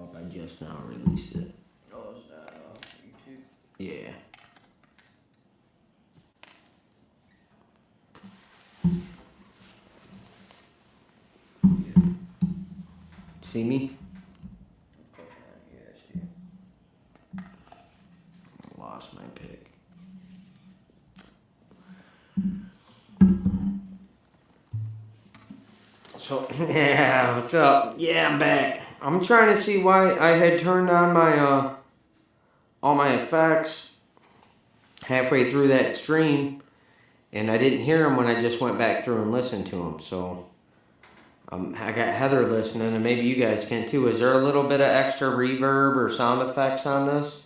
off. I just now released it. Oh, is that YouTube? Yeah. See me? Yeah, I see you. Lost my pick. So, yeah, what's up? Yeah, I'm back. I'm trying to see why I had turned on my, all my effects halfway through that stream, and I didn't hear them when I just went back through and listened to them, so I got Heather listening, and maybe you guys can too. Is there a little bit of extra reverb or sound effects on this?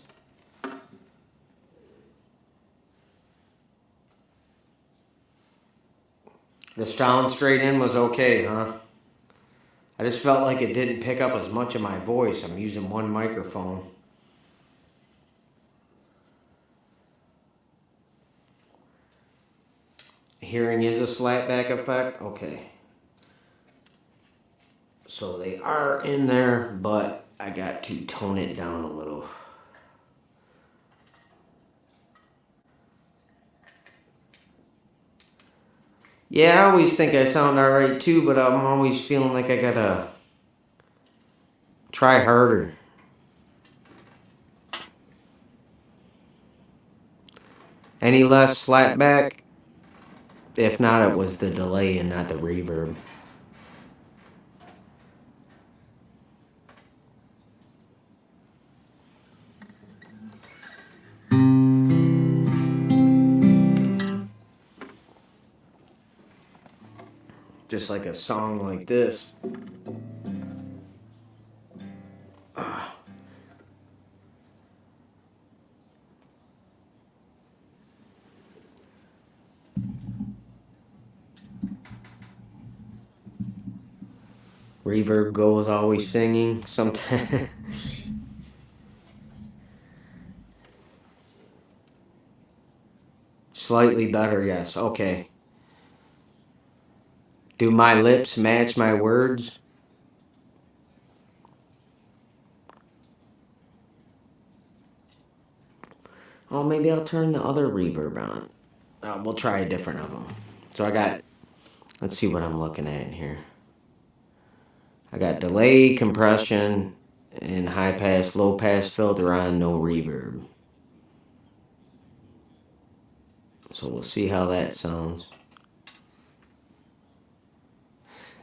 The sound straight in was okay, huh? I just felt like it didn't pick up as much of my voice. I'm using one microphone. Hearing is a slapback effect? Okay. So they are in there, but I got to tone it down a little. Yeah, I always think I sound alright too, but I'm always feeling like I gotta try harder. Any less slapback? If not, it was the delay and not the reverb. Just like a song like this. Reverb goes always singing sometimes. Slightly better, yes. Okay. Do my lips match my words? Oh, maybe I'll turn the other reverb on. We'll try a different of them. So I got, let's see what I'm looking at in here. I got delay, compression, and high pass, low pass filter on, no reverb. So we'll see how that sounds.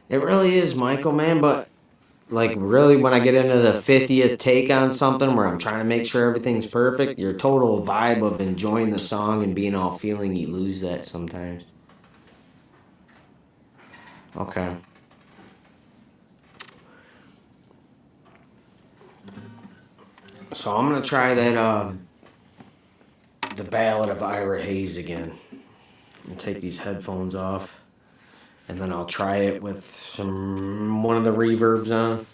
It really is, Michael, man, but like really when I get into the 50th take on something where I'm trying to make sure everything's perfect, your total vibe of enjoying the song and being all feeling, you lose that sometimes. Okay. So I'm gonna try that the ballad of Ira Hayes again. And take these headphones off, and then I'll try it with one of the reverbs on.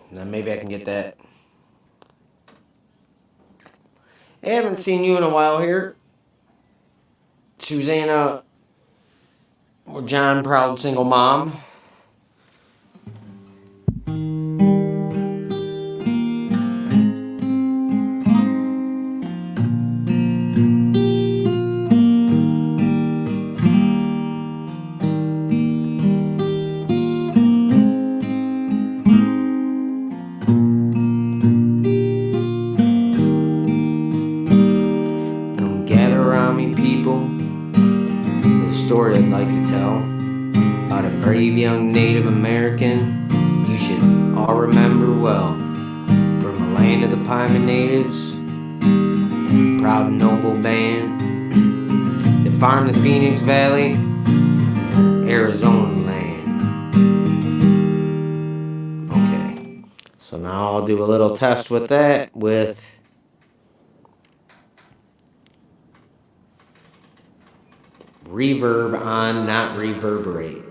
And then maybe I can get that. I haven't seen you in a while here, Susanna, or John, proud single mom. Story I'd like to tell about a brave young Native American you should all remember well. From the land of the Pima natives, proud and noble band that farmed the Phoenix Valley, Arizona land. Okay, so now I'll do a little test with that with reverb on, not reverberate.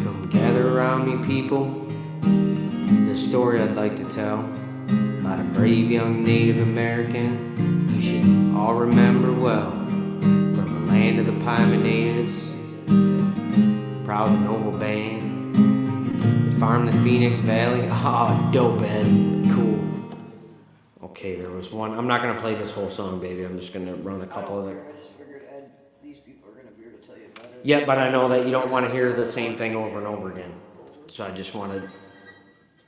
Come gather around me, people. Story I'd like to tell about a brave young Native American you should all remember well. From the land of the Pima natives, proud and noble band. They farmed the Phoenix Valley. Ah, dope, Ed. Cool. Okay, there was one. I'm not going to play this whole song, baby. I'm just going to run a couple of the... I just figured these people are going to be able to tell you better. Yeah, but I know that you don't want to hear the same thing over and over again. So I just want to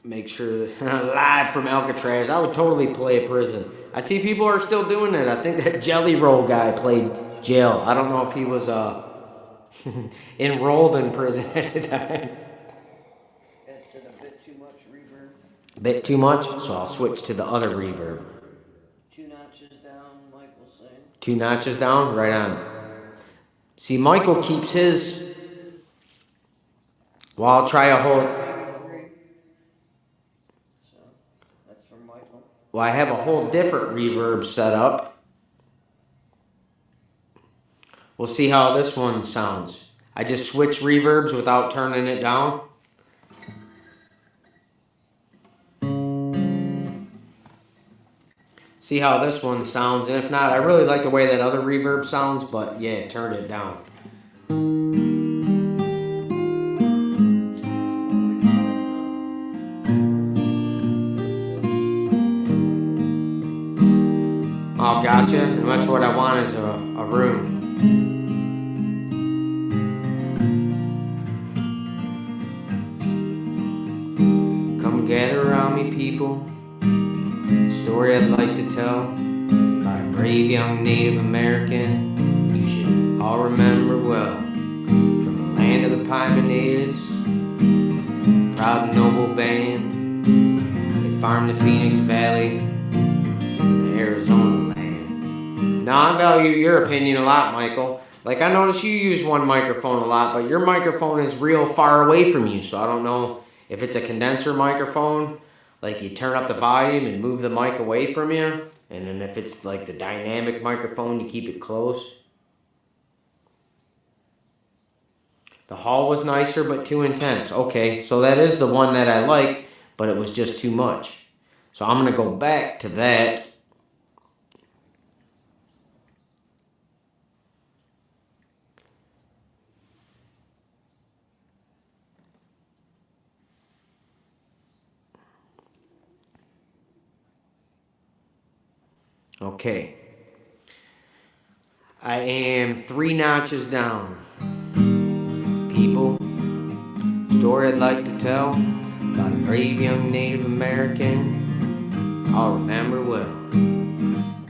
make sure that live from Alcatraz. I would totally play a prison. I see people are still doing it. I think that Jelly Roll guy played jail. I don't know if he was enrolled in prison at the time. It said a bit too much reverb. Bit too much, so I'll switch to the other reverb. 2 notches down, Michael's saying. 2 notches down, right on. See, Michael keeps his. Well, I'll try a whole. So that's from Michael. Well, I have a whole different reverb set up. We'll see how this one sounds. I just switch reverbs without turning it down. See how this one sounds, and if not, I really like the way that other reverb sounds, but yeah, turn it down. Oh, gotcha. And that's what I want is a room. Come gather around me, people. Story I'd like to tell about a brave young Native American you should all remember well. From the land of the Pima natives, proud and noble band. They farmed the Phoenix Valley, the Arizona land. Now I value your opinion a lot, Michael. Like, I notice you use one microphone a lot, but your microphone is real far away from you, so I don't know if it's a condenser microphone. Like, you turn up the volume and move the mic away from you. And then if it's like the dynamic microphone, you keep it close. The hall was nicer, but too intense. Okay, so that is the one that I like, but it was just too much. So I'm going to go back to that. Okay. I am 3 notches down. People, story I'd like to tell about a brave young Native American I'll remember well.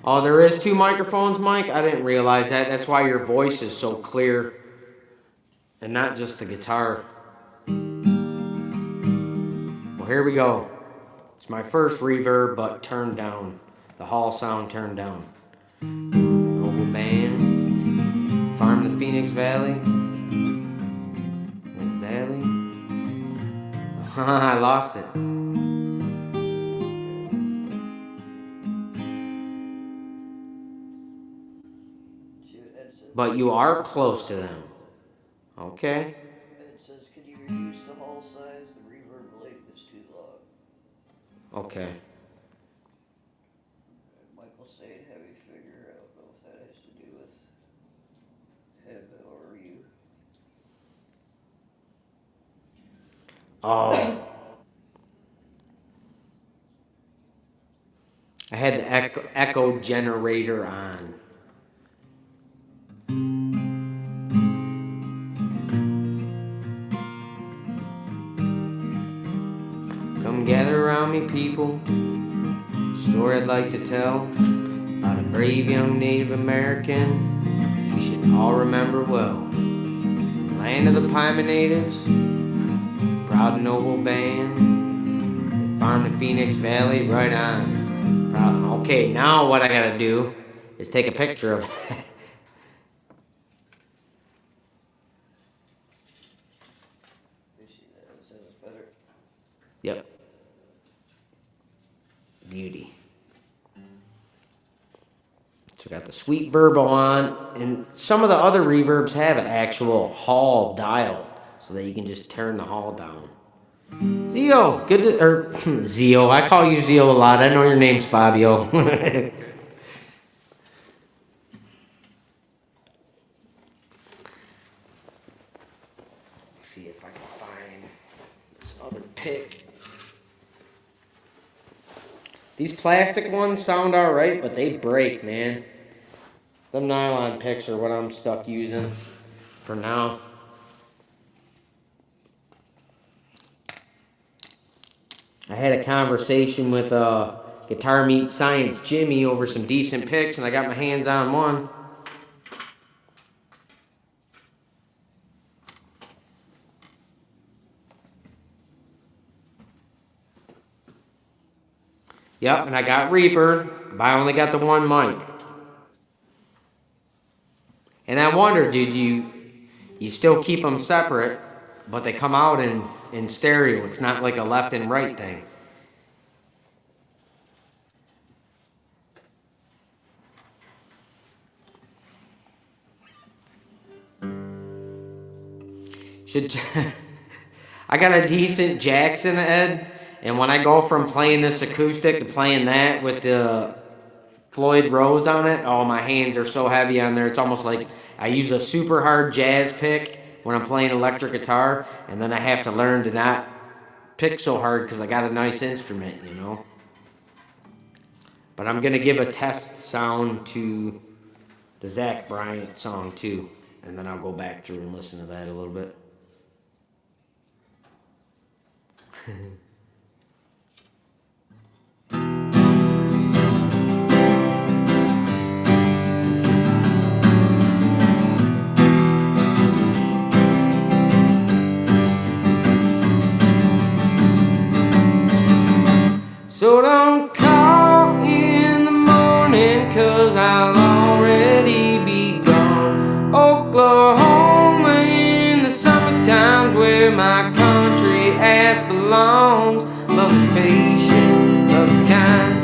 Oh, there is 2 microphones, Mike? I didn't realize that. That's why your voice is so clear and not just the guitar. Well, here we go. It's my first reverb, but turned down. The hall sound turned down. Noble band, farm the Phoenix Valley. Valley. I lost it. But you are close to them. Okay. It says, could you reduce the hall size? The reverb length is too long. Okay. Michael's saying heavy figure. I don't know if that has to do with him or you. Oh. I had the echo generator on. Come gather around me, people. Story I'd like to tell about a brave young Native American you should all remember well. Land of the Pima natives, proud and noble band. They farmed the Phoenix Valley, right on. Proud. Okay, now what I gotta do is take a picture of it. You see that? It says it's better. Yep. Beauty. So got the sweet verbo on, and some of the other reverbs have an actual hall dial, so that you can just turn the hall down. Zio, good to, Zio. I call you Zio a lot. I know your name's Fabio. See if I can find this other pick. These plastic ones sound alright, but they break, man. Them nylon picks are what I'm stuck using for now. I had a conversation with Guitar Meets Science Jimmy over some decent picks, and I got my hands on one. Yep, and I got Reaper, but I only got the one mic. And I wonder, dude, you still keep them separate, but they come out in stereo. It's not like a left and right thing. I got a decent Jackson, Ed, and when I go from playing this acoustic to playing that with the Floyd Rose on it, oh, my hands are so heavy on there. It's almost like I use a super hard jazz pick when I'm playing electric guitar, and then I have to learn to not pick so hard because I got a nice instrument, you know. But I'm going to give a test sound to the Zach Bryant song, too, and then I'll go back through and listen to that a little bit. So don't call in the morning, 'cause I'll already be gone. Oklahoma in the summertime, where my country ass belongs. Love is patient, love is kind,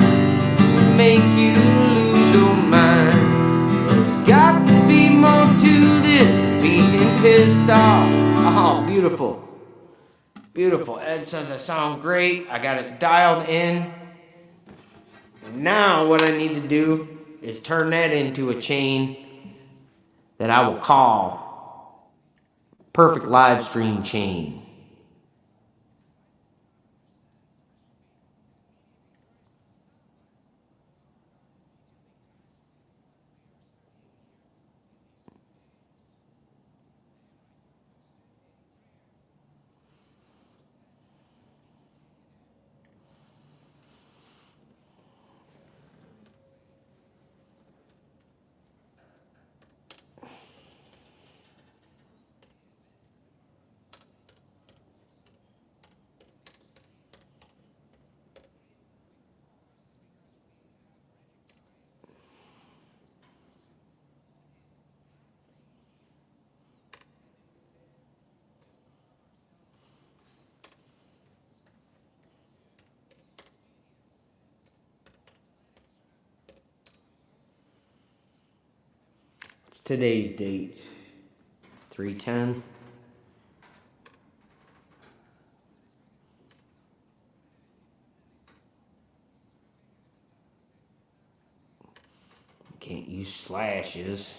make you lose your mind. There's got to be more to this than being pissed off. Oh, beautiful. Beautiful. Ed says I sound great. I got it dialed in. Now what I need to do is turn that into a chain that I will call Perfect Live Stream Chain. It's today's date, 3/10. Can't use slashes.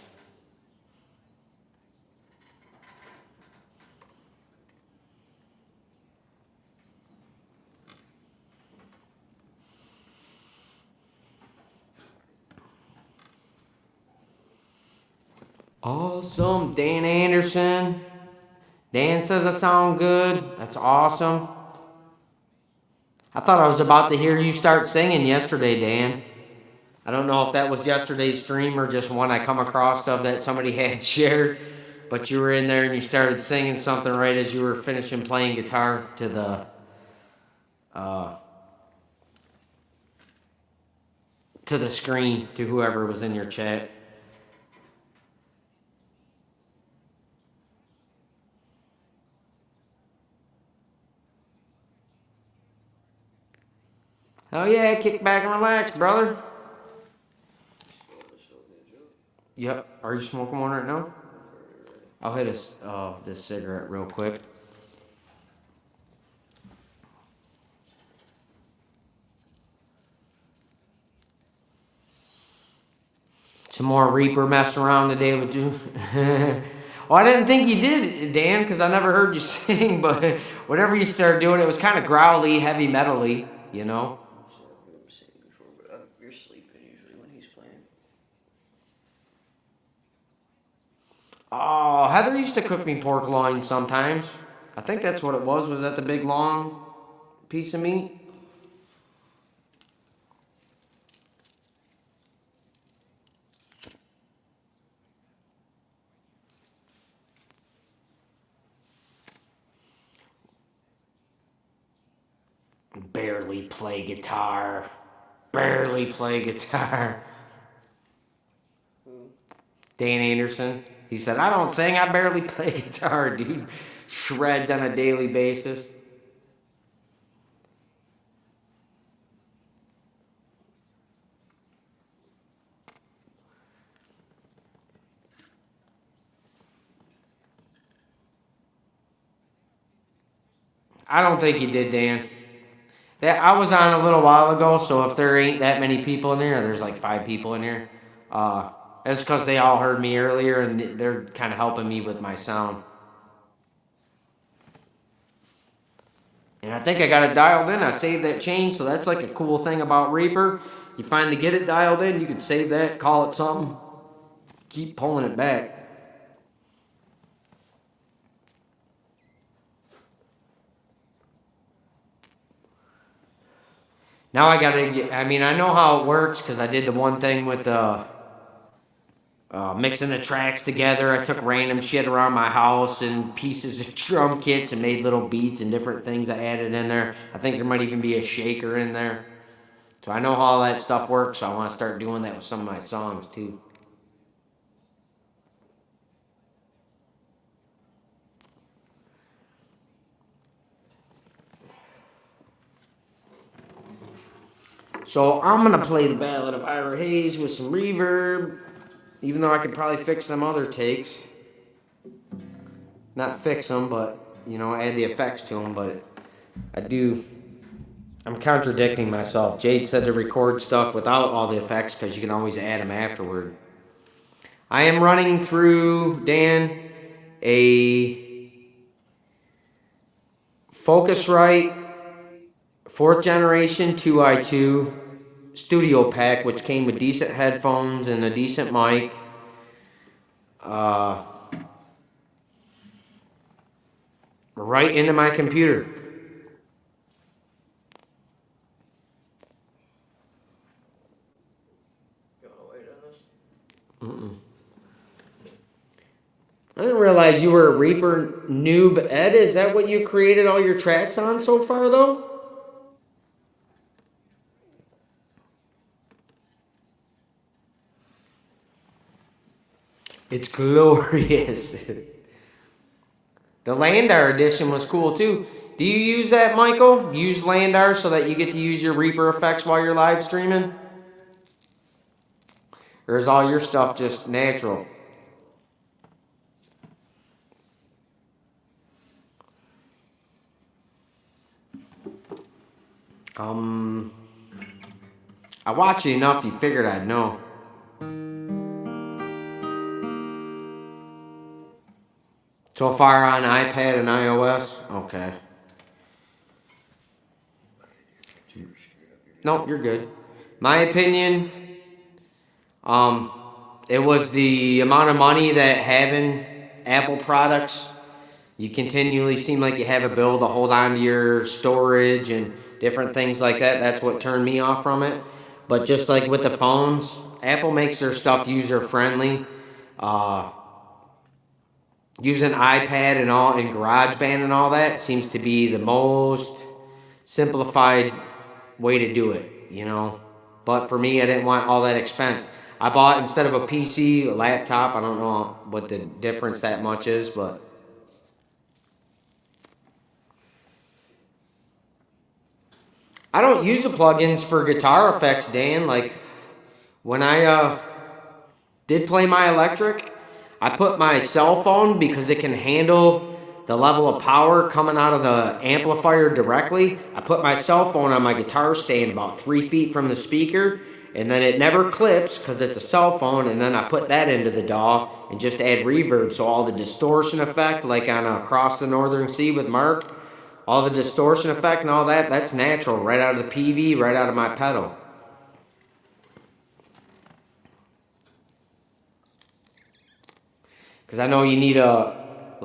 Awesome, Dan Anderson. Dan says I sound good. That's awesome. I thought I was about to hear you start singing yesterday, Dan. I don't know if that was yesterday's stream or just one I come across of that somebody had shared, but you were in there and you started singing something right as you were finishing playing guitar to the screen, to whoever was in your chat. Oh yeah, kick back and relax, brother. Yep. Are you smoking one right now? I'll hit this cigarette real quick. Some more Reaper messing around today with you. Well, I didn't think you did, Dan, because I never heard you sing, but whatever you started doing, it was kind of growly, heavy metal-y, you know? So I've heard him sing before, but you're sleeping usually when he's playing. Oh, Heather used to cook me pork loin sometimes. I think that's what it was. Was that the big, long piece of meat? Barely play guitar. Barely play guitar. Dan Anderson. He said, I don't sing, I barely play guitar, dude. Shreds on a daily basis. I don't think he did, Dan. I was on a little while ago, so if there ain't that many people in there, there's like 5 people in here. It's because they all heard me earlier, and they're kind of helping me with my sound. And I think I got it dialed in. I saved that change, so that's like a cool thing about Reaper. You finally get it dialed in, you can save that, call it something, keep pulling it back. Now I gotta get, I mean, I know how it works because I did the one thing with the mixing the tracks together. I took random shit around my house and pieces of drum kits and made little beats and different things I added in there. I think there might even be a shaker in there. So I know how all that stuff works, so I want to start doing that with some of my songs too. So I'm going to play the Ballad of Ira Hayes with some reverb, even though I could probably fix some other takes. Not fix them, but, you know, add the effects to them, but I'm contradicting myself. Jade said to record stuff without all the effects because you can always add them afterward. I am running through, Dan, a Focusrite 4th generation 2i2 studio pack, which came with decent headphones and a decent mic. Right into my computer. You want to wait on this? I didn't realize you were a Reaper noob, Ed. Is that what you created all your tracks on so far, though? It's glorious. The Landar edition was cool too. Do you use that, Michael? Use Landar so that you get to use your Reaper effects while you're live streaming? Or is all your stuff just natural? I watch you enough, you figured I'd know. So far on iPad and iOS? Okay. No, you're good. My opinion, it was the amount of money that having Apple products, you continually seem like you have a bill to hold on to your storage and different things like that. That's what turned me off from it. But just like with the phones, Apple makes their stuff user-friendly. Using iPad and all, and GarageBand and all that seems to be the most simplified way to do it, you know. But for me, I didn't want all that expense. I bought, instead of a PC, a laptop. I don't know what the difference that much is, but I don't use the plugins for guitar effects, Dan. Like, when I did play my electric, I put my cell phone, because it can handle the level of power coming out of the amplifier directly. I put my cell phone on my guitar stand about 3 feet from the speaker, and then it never clips because it's a cell phone, and then I put that into the DAW and just add reverb, so all the distortion effect, like on Across the Northern Sea with Mark, all the distortion effect and all that, that's natural, right out of the PV, right out of my pedal. Because I know you need a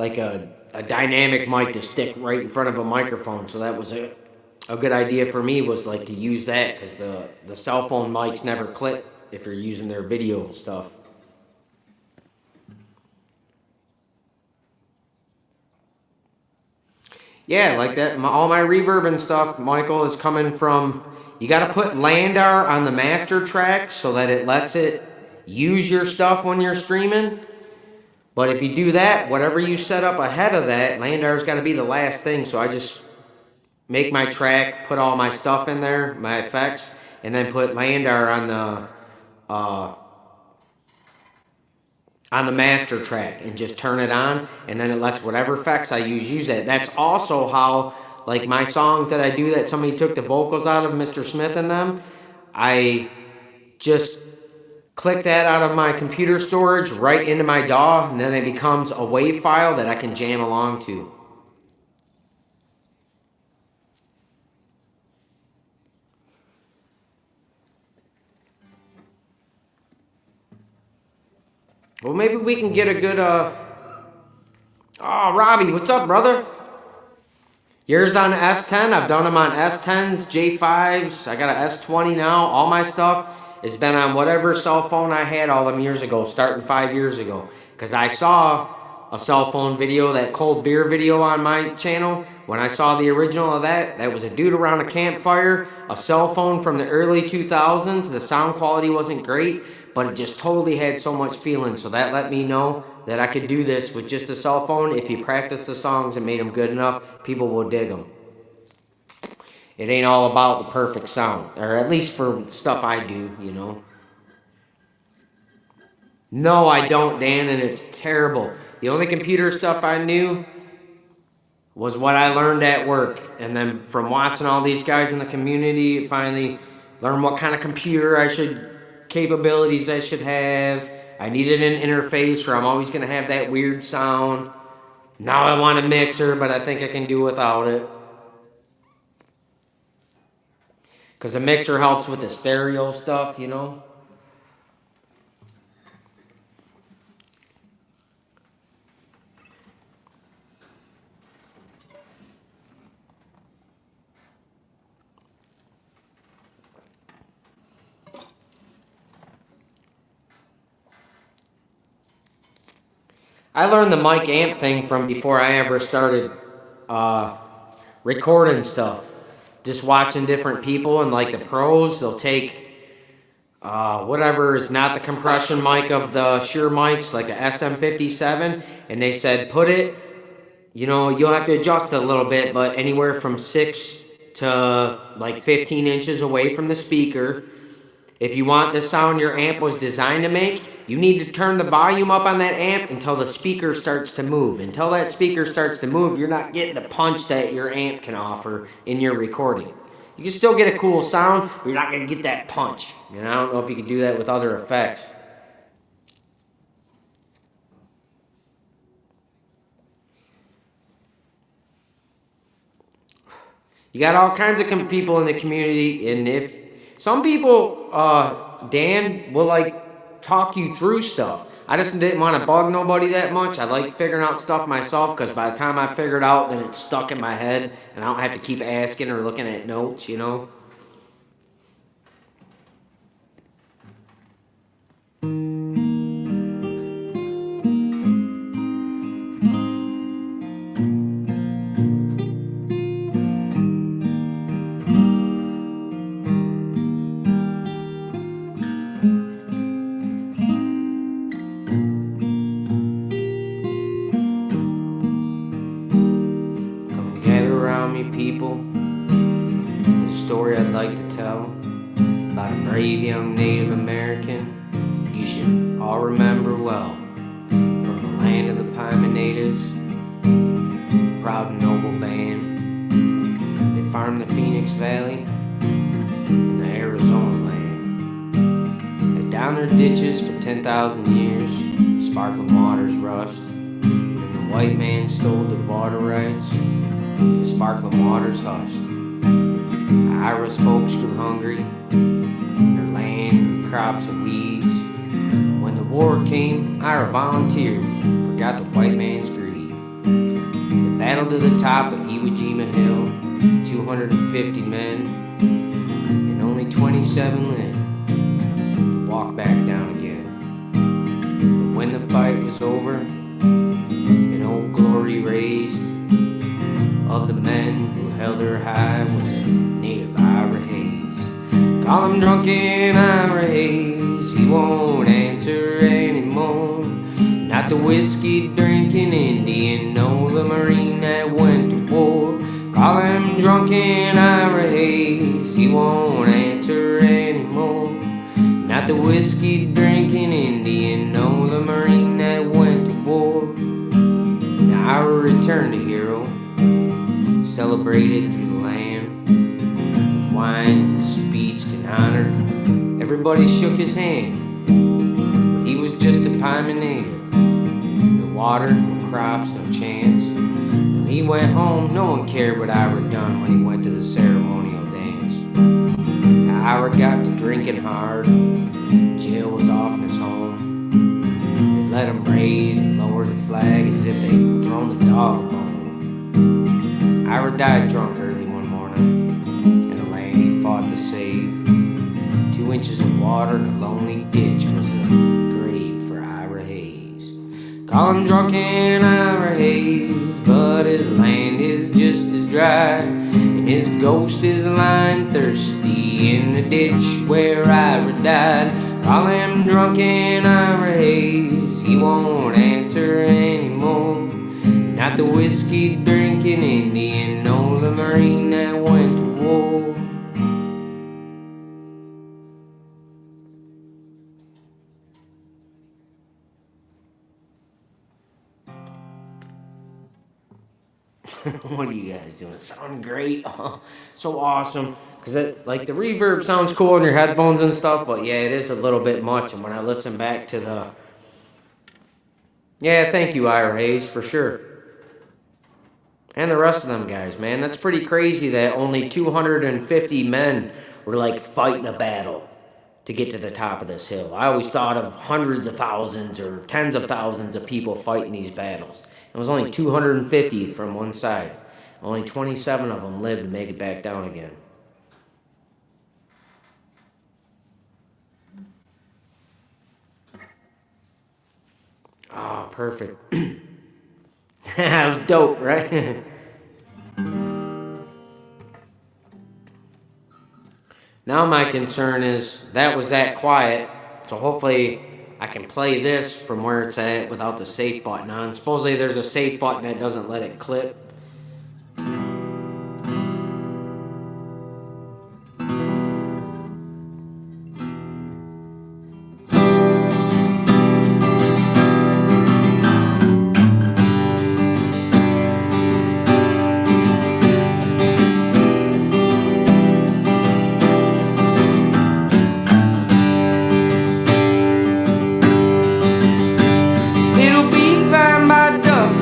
dynamic mic to stick right in front of a microphone, so that was a good idea for me, was like to use that, because the cell phone mics never clip if you're using their video stuff. Yeah, like that. All my reverb and stuff, Michael, is coming from. You got to put Landar on the master track so that it lets it use your stuff when you're streaming. But if you do that, whatever you set up ahead of that, Landar's got to be the last thing. So I just make my track, put all my stuff in there, my effects, and then put Landar on the master track and just turn it on, and then it lets whatever effects I use that. That's also how, like, my songs that I do that somebody took the vocals out of, Mr. Smith and them, I just click that out of my computer storage right into my DAW, and then it becomes a WAV file that I can jam along to. Well, maybe we can get a good, Oh, Robbie, what's up, brother? Yours on S10. I've done them on S10s, J5s. I got a S20 now. All my stuff has been on whatever cell phone I had all them years ago, starting 5 years ago. Because I saw a cell phone video, that cold beer video on my channel. When I saw the original of that, that was a dude around a campfire, a cell phone from the early 2000s. The sound quality wasn't great, but it just totally had so much feeling. So that let me know that I could do this with just a cell phone. If you practice the songs and made them good enough, people will dig them. It ain't all about the perfect sound, or at least for stuff I do, you know. No, I don't, Dan, and it's terrible. The only computer stuff I knew was what I learned at work. And then from watching all these guys in the community, finally learned what kind of computer capabilities I should have. I needed an interface, or I'm always going to have that weird sound. Now I want a mixer, but I think I can do without it. Because the mixer helps with the stereo stuff, you know. I learned the mic amp thing from before I ever started recording stuff. Just watching different people, and like the pros, they'll take whatever is not the compression mic of the Shure mics, like a SM57, and they said put it, you know, you'll have to adjust it a little bit, but anywhere from 6 to like 15 inches away from the speaker. If you want the sound your amp was designed to make, you need to turn the volume up on that amp until the speaker starts to move. Until that speaker starts to move, you're not getting the punch that your amp can offer in your recording. You can still get a cool sound, but you're not going to get that punch. And I don't know if you can do that with other effects. You got all kinds of people in the community, and if some people, Dan, will like talk you through stuff. I just didn't want to bug nobody that much. I like figuring out stuff myself, because by the time I figure it out, then it's stuck in my head, and I don't have to keep asking or looking at notes, you know. People, there's a story I'd like to tell about a brave young Native American you should all remember well. From the land of the Pima natives, proud and noble band, they farmed the Phoenix Valley in the Arizona land. down their ditches for 10,000 years. Sparkling waters rushed, and the white man stole the water rights. The sparkling waters hushed. Ira's folks grew hungry, their land grew crops of weeds. When the war came, Ira volunteered, forgot the white man's greed. They battled to the top of Iwo Jima Hill, 250 men, and only 27 lived to walk back down again. And when the fight was over, an old glory raised of the men who held her high was a native Ira Hayes. Call him drunken Ira Hayes, he won't answer anymore. Not the whiskey drinking Indian, no, the Marine that went to war. Call him drunken Ira Hayes, he won't answer anymore. Not the whiskey drinking Indian, no, the Marine that went to war. Now Ira returned a hero, celebrated through the land. There was wine and speech and honor. Everybody shook his hand, but he was just a pieman native. No water, no crops, no chance. When he went home, no one cared what Ira done when he went to the ceremonial dance. Now Ira got to drinking hard. Jail was often his home. They let him raise and lower the flag as if they'd thrown the dog a bone. Ira died drunk early one morning in a land he fought to save. 2 inches of water in a lonely ditch was a grave for Ira Hayes. Call him drunken Ira Hayes, but his land is just as dry, and his ghost is lying thirsty in the ditch where Ira died. Call him drunken Ira Hayes, he won't answer anymore. Not the whiskey drinking Indian, no, the Marine that went to war. What are you guys doing? Sound great? Oh, so awesome. Because like the reverb sounds cool in your headphones and stuff, but yeah, it is a little bit much. And when I listen back to the... Yeah, thank you, Ira Hayes, for sure. And the rest of them guys, man. That's pretty crazy that only 250 men were like fighting a battle to get to the top of this hill. I always thought of hundreds of thousands or tens of thousands of people fighting these battles. It was only 250 from one side. Only 27 of them lived to make it back down again. Oh, perfect. That was dope, right? Now my concern is that was that quiet, so hopefully I can play this from where it's at without the safe button on. Supposedly there's a safe button that doesn't let it clip.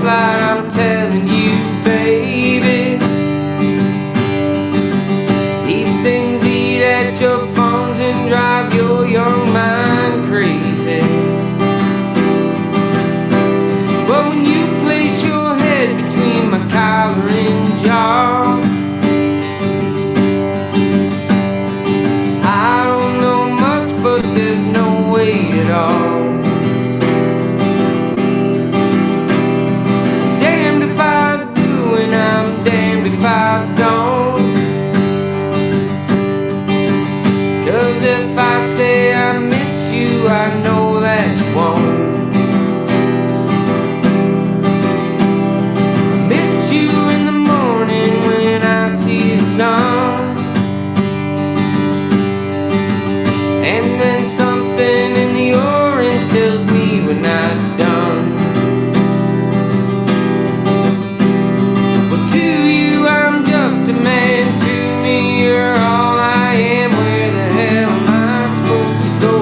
I'm telling you, baby, these things eat at your bones and drive your young mind crazy. But when you place your head between my collar and jaw, I don't know much, but there's no weight at all. I'm damned if I don't. 'Cause if I say I miss you, I know that you won't. I miss you in the morning when I see the sun, and then something in the orange tells me we're not done. To you, I'm just a man. To me, you're all I am. Where the hell am I supposed to go?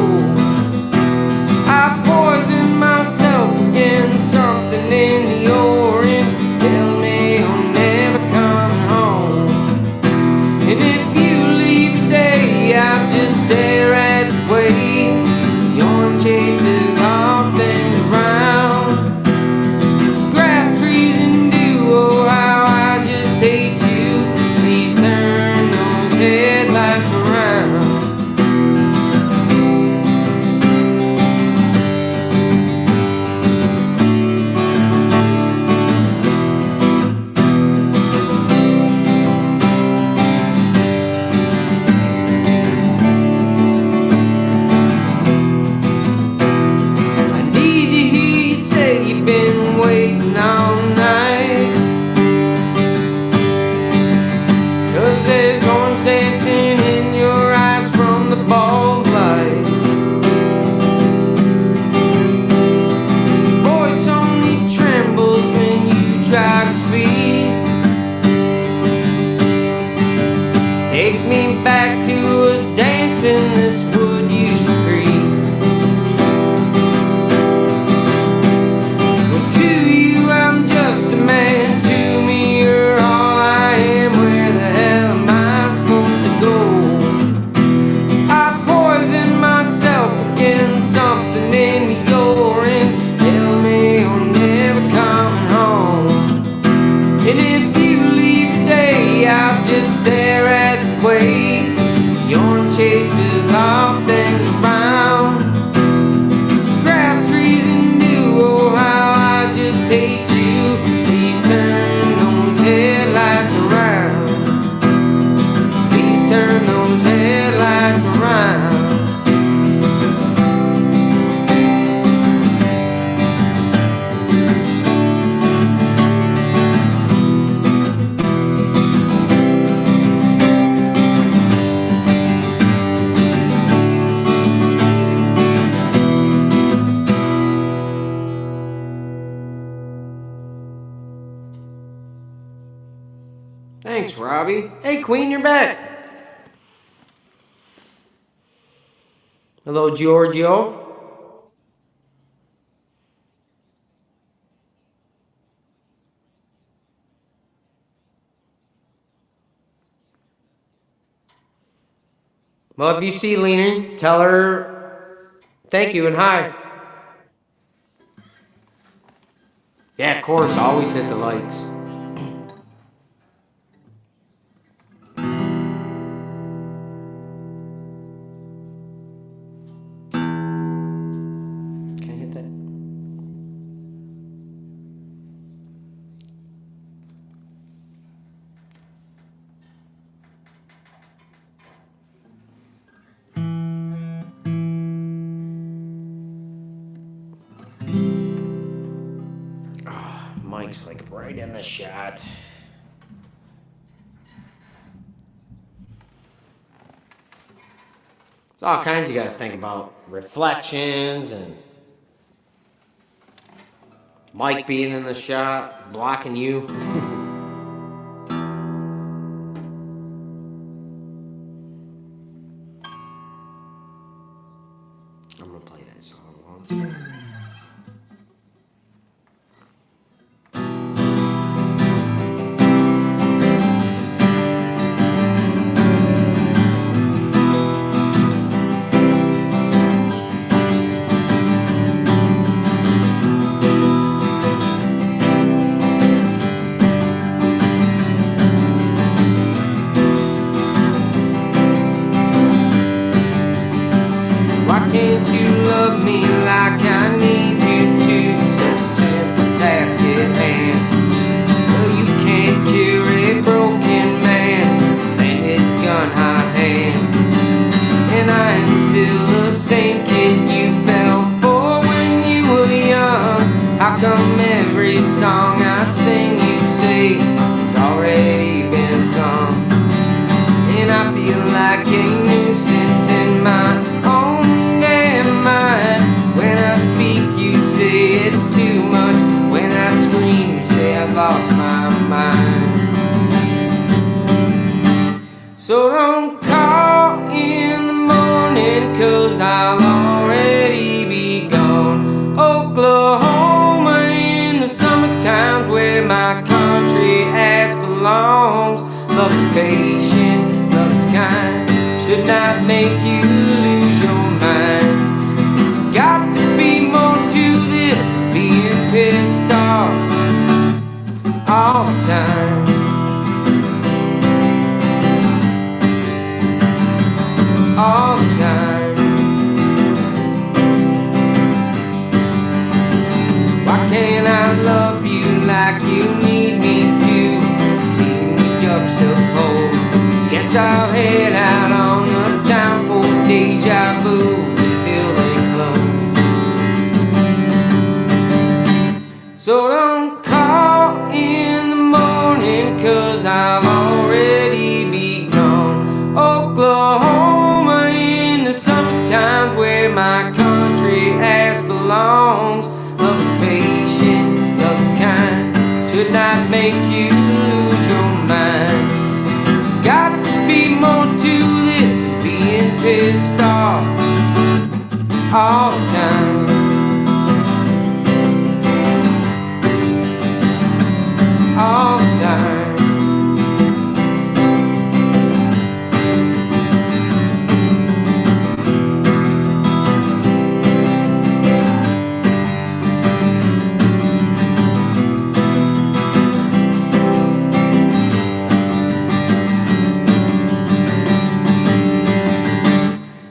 Thanks, Robbie. Hey, Queen, you're back. Hello, Giorgio. Well, if you see Leaning, tell her thank you and hi. Yeah, of course, always hit the likes. Can I hit that? Mike's like right in the shot. It's all kinds you gotta think about. Reflections and Mike being in the shot, blocking you. I'm gonna play that song once. Can't you love me like I need you to? Such a simple task at hand. Well, you can't cure a broken man, and his gun hot hand. And I am still the same kid you fell for when you were young. How come every song I sing you say has already been sung? And I feel like a nuisance in my own mind. When I speak, you say it's too much. When I scream, you say I've lost my mind. So don't call in the morning, 'cause I'll already be gone. Oklahoma in the summertime, where my country ass belongs. Love is patient, love is kind, should not make you lose your mind. Got to be more to this, being pissed off all the time. All the time. Why can't I love you like you need me to? See me juxtaposed. Guess I'll head out on the town for deja vu until they close. So don't call in the morning, 'cause I'll already be gone. Oklahoma in the summertime, where my country ass belongs. Love is patient, love is kind, should not make you lose your mind. There's got to be more to this than being pissed off all the time. All the time.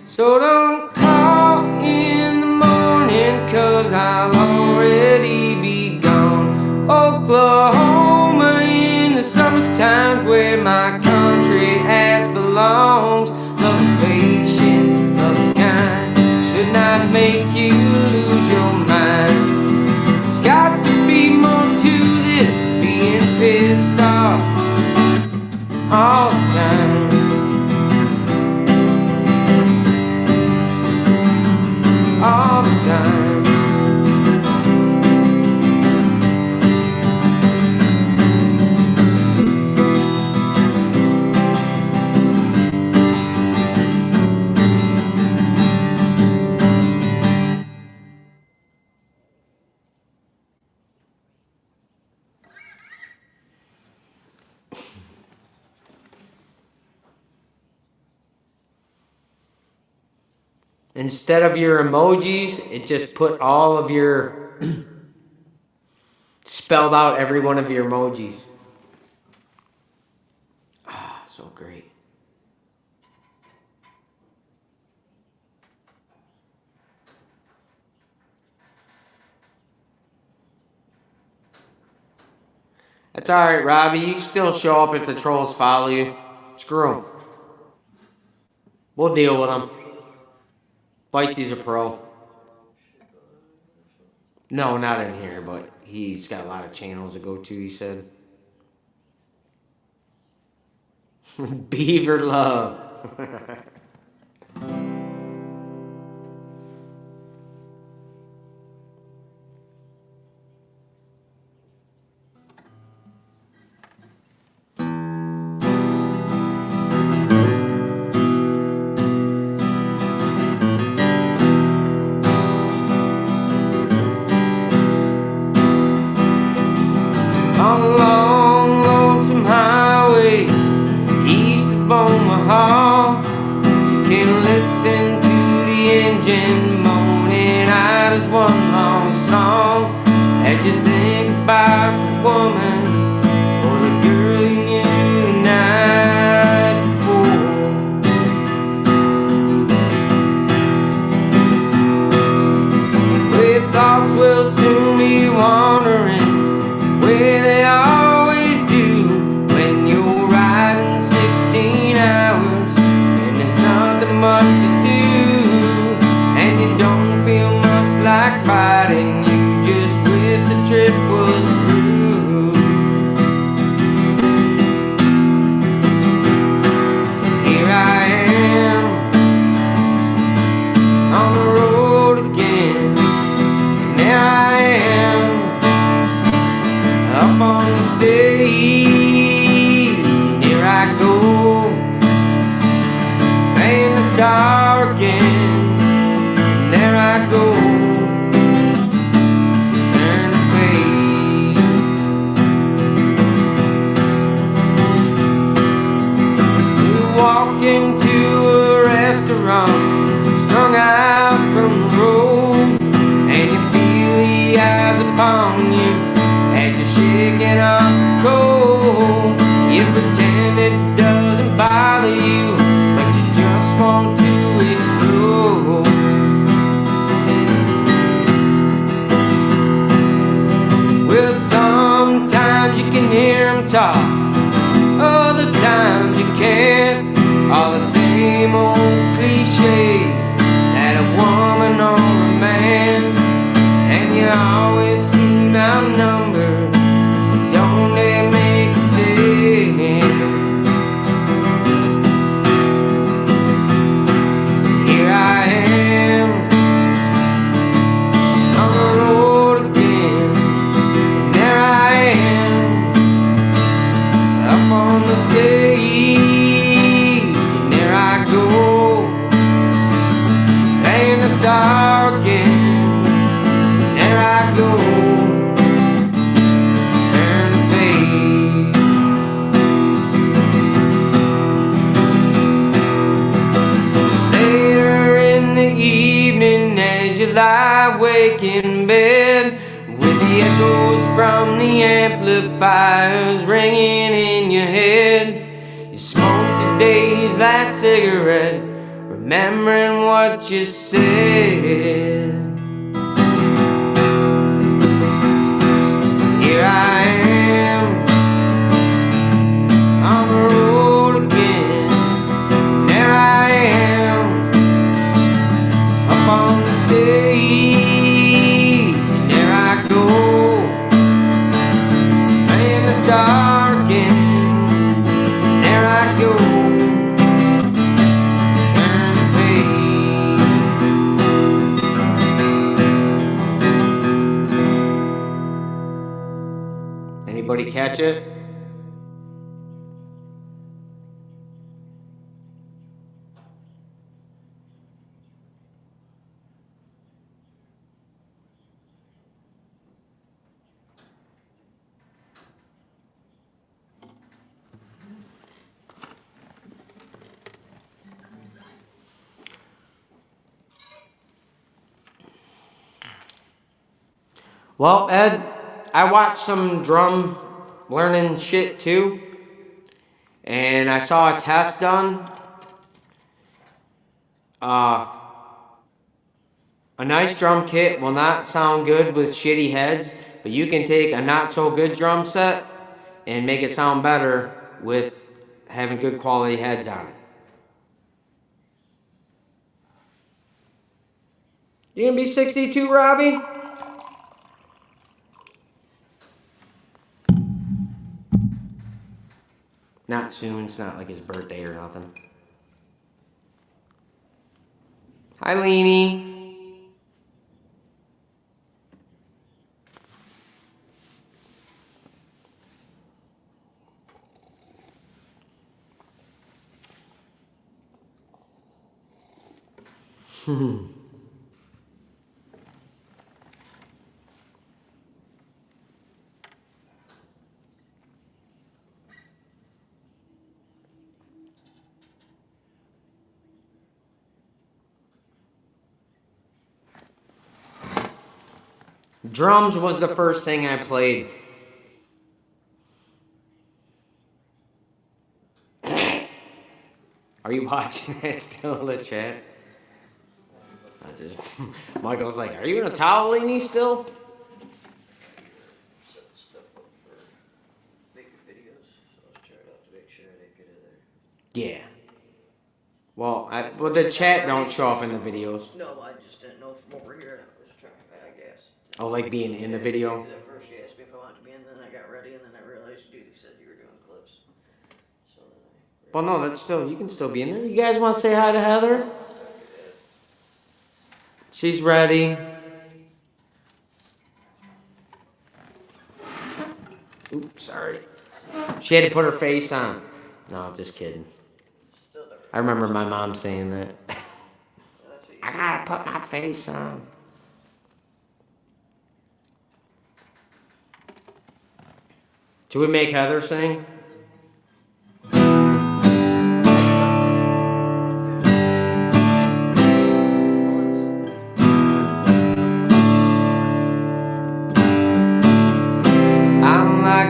So don't call in the morning, 'cause I'll already be gone. Oklahoma in the summertime, where my country ass belongs. Love is patient, love is kind, should not make you lose your mind. There's got to be more to this, being pissed off all the time. All the time. instead of your emojis, it just put all of your, spelled out every one of your emojis. Ah, so great. That's alright, Robbie. You can still show up if the trolls follow you. Screw them. We'll deal with them. Feisty's a pro. No, not in here, but he's got a lot of channels to go to, he said. Beaver love. On a long, lonesome highway east of Omaha, you can listen to the engine moaning out as one long song as you think about the woman or the girl you knew the night before. Where thoughts will soon be wandering where they always do when you're riding 16 hours and there's nothing much to do and you don't feel much like riding, you just wish the trip was through. So here I am on the road again, and there I am up on the stage, and here I go, playing the star again, and there I go, turn the page. You walk into a restaurant, strung out from the road, and you feel the eyes upon you as you're shaking off the cold. You pretend it doesn't bother you, but you just want to explode. Well, sometimes you can hear them talk, other times you can't. All the same old cliches that a woman or a man, and you always seem outnumbered. Don't they make a stand? So here I am on the road again, and there I am up on the stage, and there I go, playing the star again, and there I go, turn the page. Later in the evening as you lie awake in bed with the echoes from the amplifiers ringing in your head, you smoke the day's last cigarette, remembering what you said. Here I am on the road again, and there I am up on the stage, and there I go, playing the star again, and there I go, turn the page. Anybody catch it? Well, Ed, I watched some drum learning shit too, and I saw a test done. A nice drum kit will not sound good with shitty heads, but you can take a not so good drum set and make it sound better with having good quality heads on it. You gonna be 62, Robbie? Not soon, it's not like his birthday or nothing. Hi, Leanie. Drums was the first thing I played. Are you watching it still in the chat? Michael's like, are you in a towel, Leanie, still? Set stuff up for making videos, so I was trying out to make sure I didn't get in there. Yeah. Well, the chat don't show up in the videos. No, I just didn't know from over here. I was trying, I guess. Oh, like being in the video? At first she asked me if I wanted to be in, then I got ready, and then I realized you said you were doing clips. So then Well, no, that's still, you can still be in there. You guys want to say hi to Heather? She's ready. Oops, sorry. She had to put her face on. No, just kidding. I remember my mom saying that. I gotta put my face on. Should we make Heather sing?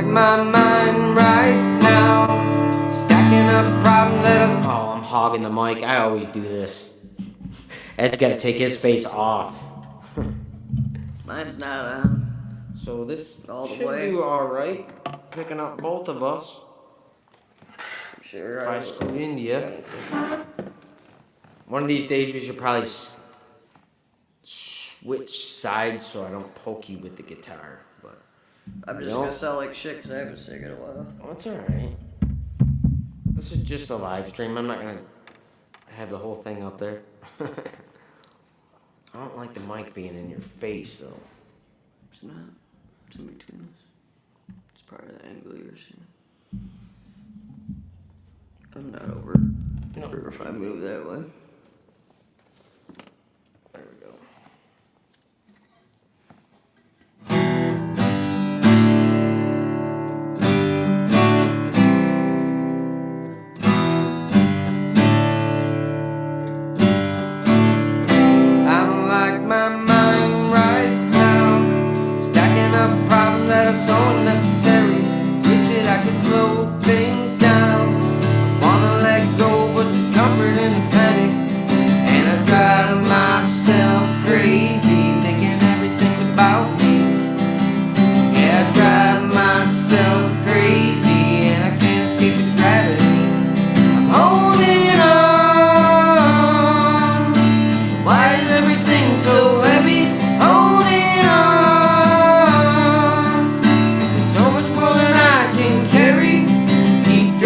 My mind right now, stacking up problems that I'm hogging the mic. I always do this. Ed's got to take his face off. Mine's not on. So this all the should way. do all right. Picking up both of us. I'm sure If I scoot into you. One of these days we should probably switch sides so I don't poke you with the guitar. But I'm just gonna sound like shit because I haven't sang in a while. oh, it's alright. This is just a live stream. I'm not gonna have the whole thing up there. I don't like the mic being in your face though. It's not. It's in between us. It's part of the angle you're seeing. I'm not over. No. Or if I move that way. There we go. My mind right now, stacking up problems that are so unnecessary. Wish that I could slow things down. Wanna let go, but there's comfort in the panic, and I drive myself crazy, thinking everything's about me. Yeah, I drive myself crazy, and I can't escape the gravity. I'm holding on. Why is everything so heavy? Holding on. There's so much more than I can carry. Keep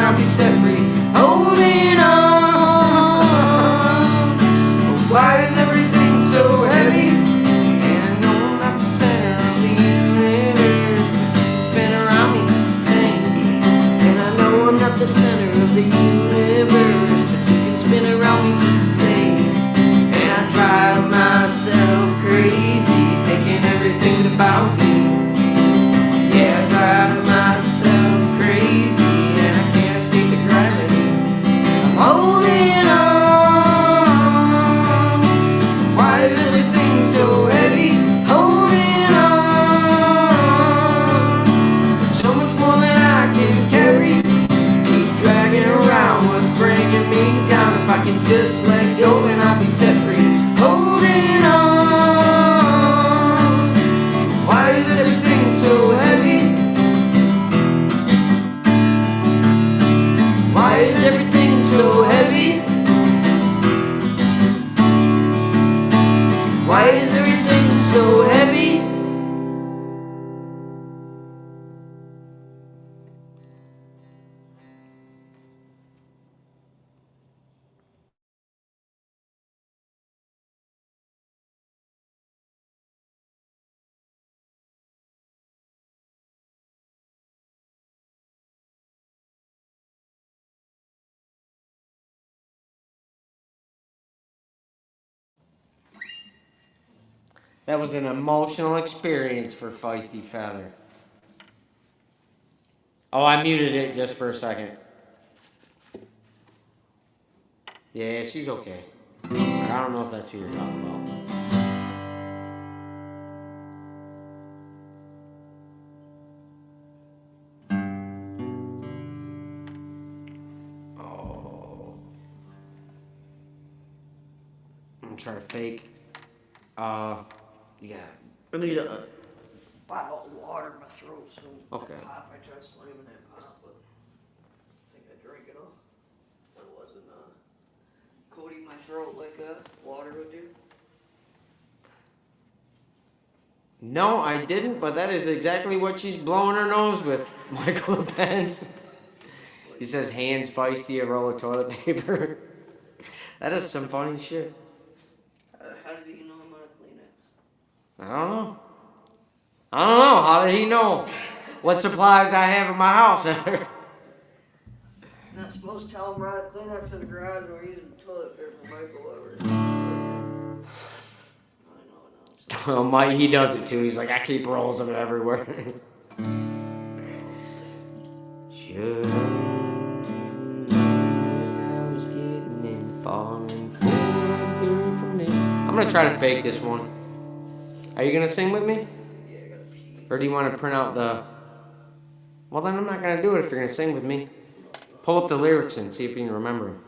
I'll be set free. Holding on. Why is everything so heavy? And I know I'm not the center of the universe, but you can spin around me just the same. And I know I'm not the center of the universe, but you can spin around me just the same. And I drive myself crazy, thinking everything's about me. Yeah, I drive myself crazy, and I can't escape the gravity. I'm holding on. Why is everything so heavy? Holding on. There's so much more than I can carry. Keep dragging around what's bringing me down. If I can just let go, then I'll be set free. Holding on. Why is everything so heavy? Why is everything so heavy? Why is everything so heavy? That was an emotional experience for Feisty Feather. Oh, I muted it just for a second. Yeah, she's okay. I don't know if that's who you're talking about. Oh. I'm trying to fake. Yeah. I need a bottle of water in my throat, so Okay. that pop, I tried slamming that pop, but I think I drank it all. It wasn't coating my throat like water would do. No, I didn't, but that is exactly what she's blowing her nose with, Michael Pence. He says, hands feisty, a roll of toilet paper. That is some funny shit. How did you know I'm out of Kleenex? I don't know. How did he know what supplies I have in my house? Not supposed to tell him we're out of Kleenex in the garage and we're using toilet paper, Michael, whatever. I know. Well, Mike, he does it too. He's like, I keep rolls of it everywhere. Should I was getting in, falling for a girl from this. I'm gonna try to fake this one. Are you gonna sing with me? Yeah, I gotta pee. Or do you want to print out the... Well, then I'm not gonna do it if you're gonna sing with me. Pull up the lyrics and see if you can remember them.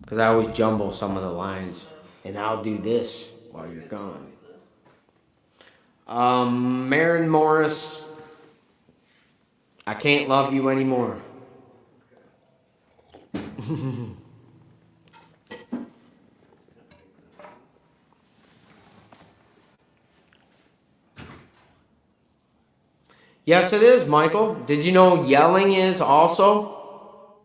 Because I always jumble some of the lines. And I'll do this while you're gone. Maren Morris, I Can't Love You Anymore. Yes, it is, Michael. Did you know yelling is also?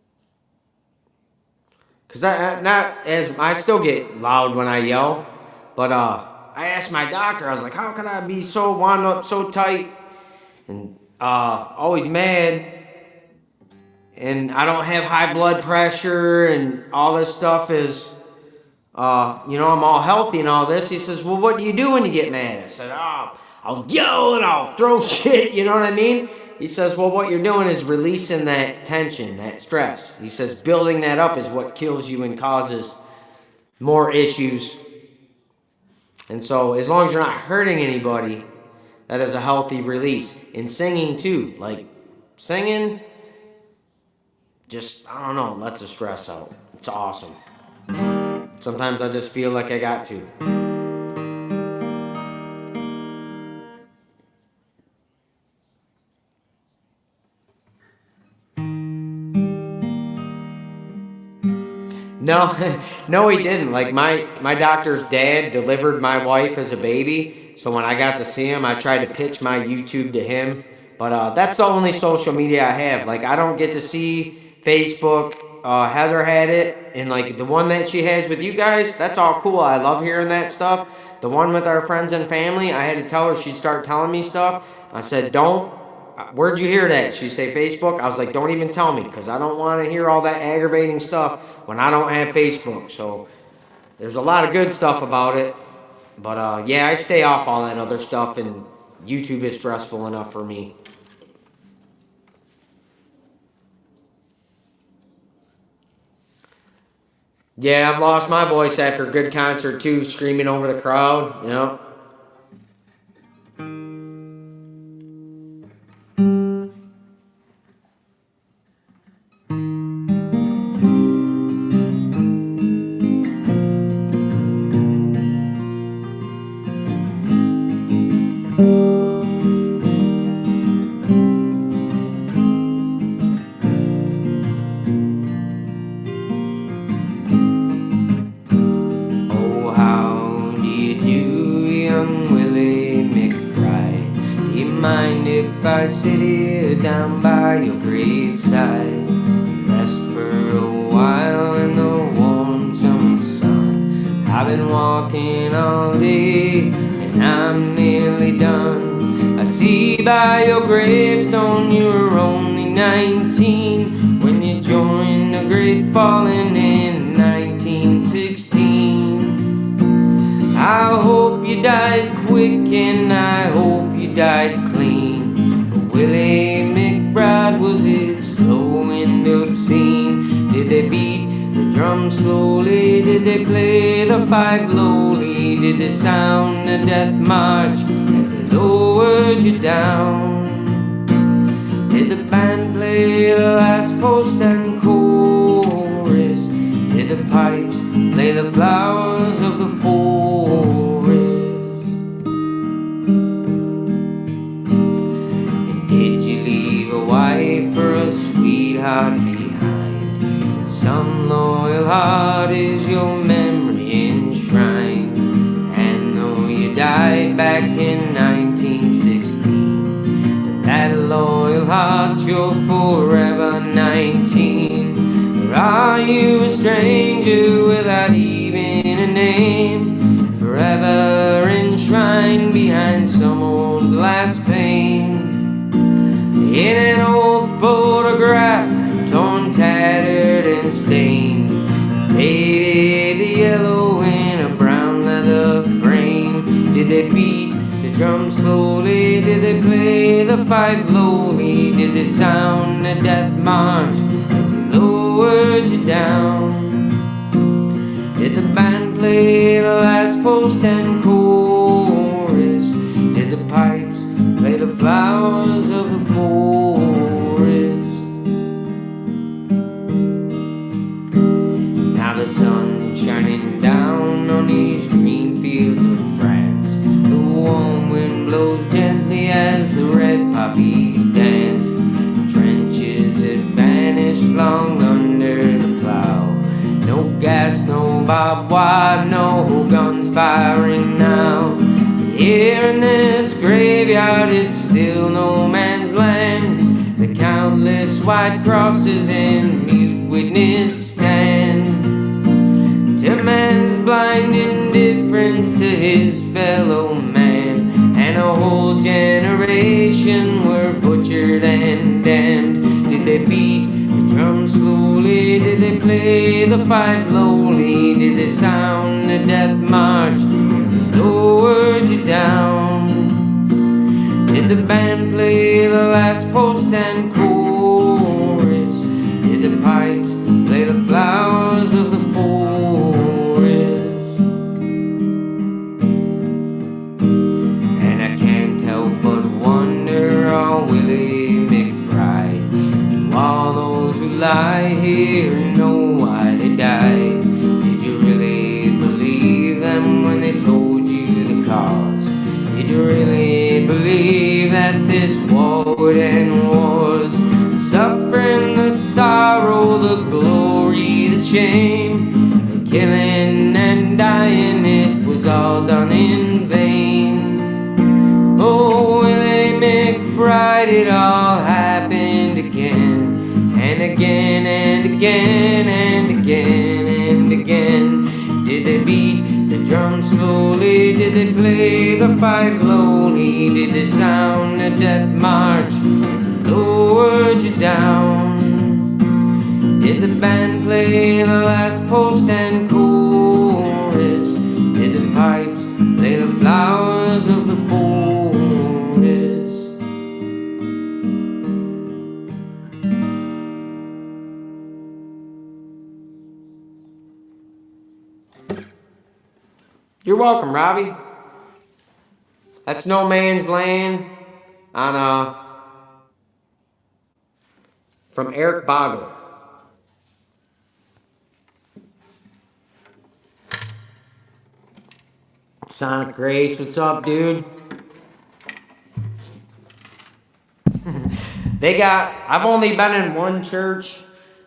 Because I still get loud when I yell. But I asked my doctor, I was like, how can I be so wound up so tight and always mad? And I don't have high blood pressure and all this stuff is, I'm all healthy and all this. He says, well, what do you do when you get mad? I said, I'll yell and I'll throw shit, you know what I mean? He says, well, what you're doing is releasing that tension, that stress. He says, building that up is what kills you and causes more issues. And so, as long as you're not hurting anybody, that is a healthy release. And singing, too. Like, singing, just, I don't know, lets the stress out. It's awesome. Sometimes I just feel like I got to. No, he didn't. Like, my doctor's dad delivered my wife as a baby. So when I got to see him, I tried to pitch my YouTube to him. But that's the only social media I have. Like, I don't get to see Facebook. Heather had it, and like the one that she has with you guys, that's all cool. I love hearing that stuff. The one with our friends and family, I had to tell her, she'd start telling me stuff. I said, don't, where'd you hear that? She'd say, Facebook. I was like, don't even tell me, because I don't want to hear all that aggravating stuff when I don't have Facebook. So there's a lot of good stuff about it. But yeah, I stay off all that other stuff, and YouTube is stressful enough for me. Yeah, I've lost my voice after a good concert too, screaming over the crowd. Yep. If I sit here down by your graveside, rest for a while in the warm summer sun. I've been walking all day and I'm nearly done. I see by your gravestone you were only 19 when you joined the great falling in 1916. I hope you died quick and I hope you died clean. Willie McBride, was it slow and obscene? Did they beat the drum slowly? Did they play the five lowly? Did they sound the death march as they lowered you down? Did the band play the last post and chorus? Did the pipes play the flowers of the forest? Did you leave a wife or a sweetheart behind? In some loyal heart is your memory enshrined. And though you died back in 1916, that loyal heart you're forever 19. Or are you a stranger without even a name? Forever enshrined behind some old glass pane. In an old photograph, torn, tattered, and stained, faded yellow in a brown leather frame. Did they beat the drum slowly? Did they play the five lowly? Did they sound the death march as they lowered you down? Did the band play the last post and chorus? Did the pipes play the flowers of the forest? Now the sun's shining down on these green fields of France. The warm wind blows gently as the red poppies dance. Trenches had vanished long under the plow. No gas, no barbed wire, no guns firing now. Here in this graveyard, it's still no man's land. The countless white crosses in mute witness stand to man's blind indifference to his fellow man. And a whole generation were butchered and damned. Did they beat the drum slowly? Did they play the five lowly? Did they sound the death march as they lowered you down? Did the band play the last post and chorus? Did the pipes play the flowers of the forest? And I can't help but wonder, oh Willie McBride, do all those who lie here know why they died? Did you really believe them when they told you the cause? Did you really believe that this war would end wars? The suffering, the sorrow, the glory, the shame, the killing and dying, it was all done in vain. Oh, Willie McBride, night it all happened again, and again and again and again and again. Did they beat the drum slowly? Did they play the fife lowly? Did they sound the death march as it lowered you down? Did the band play the last post and chorus? Did the pipes play the flowers of the forest? You're welcome, Robbie. That's No Man's Land on from Eric Bogle. Sonic Grace, what's up, dude? I've only been in one church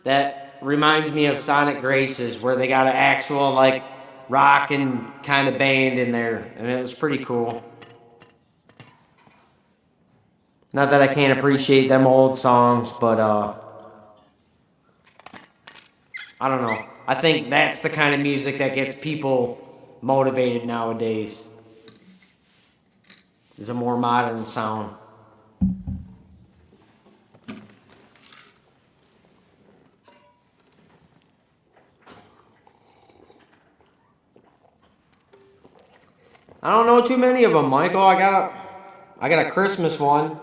that reminds me of Sonic Grace's, where they got an actual, like, rock and kind of band in there, and it was pretty cool. Not that I can't appreciate them old songs, but, I don't know. I think that's the kind of music that gets people motivated nowadays. It's a more modern sound. I don't know too many of them, Michael. I got a Christmas one.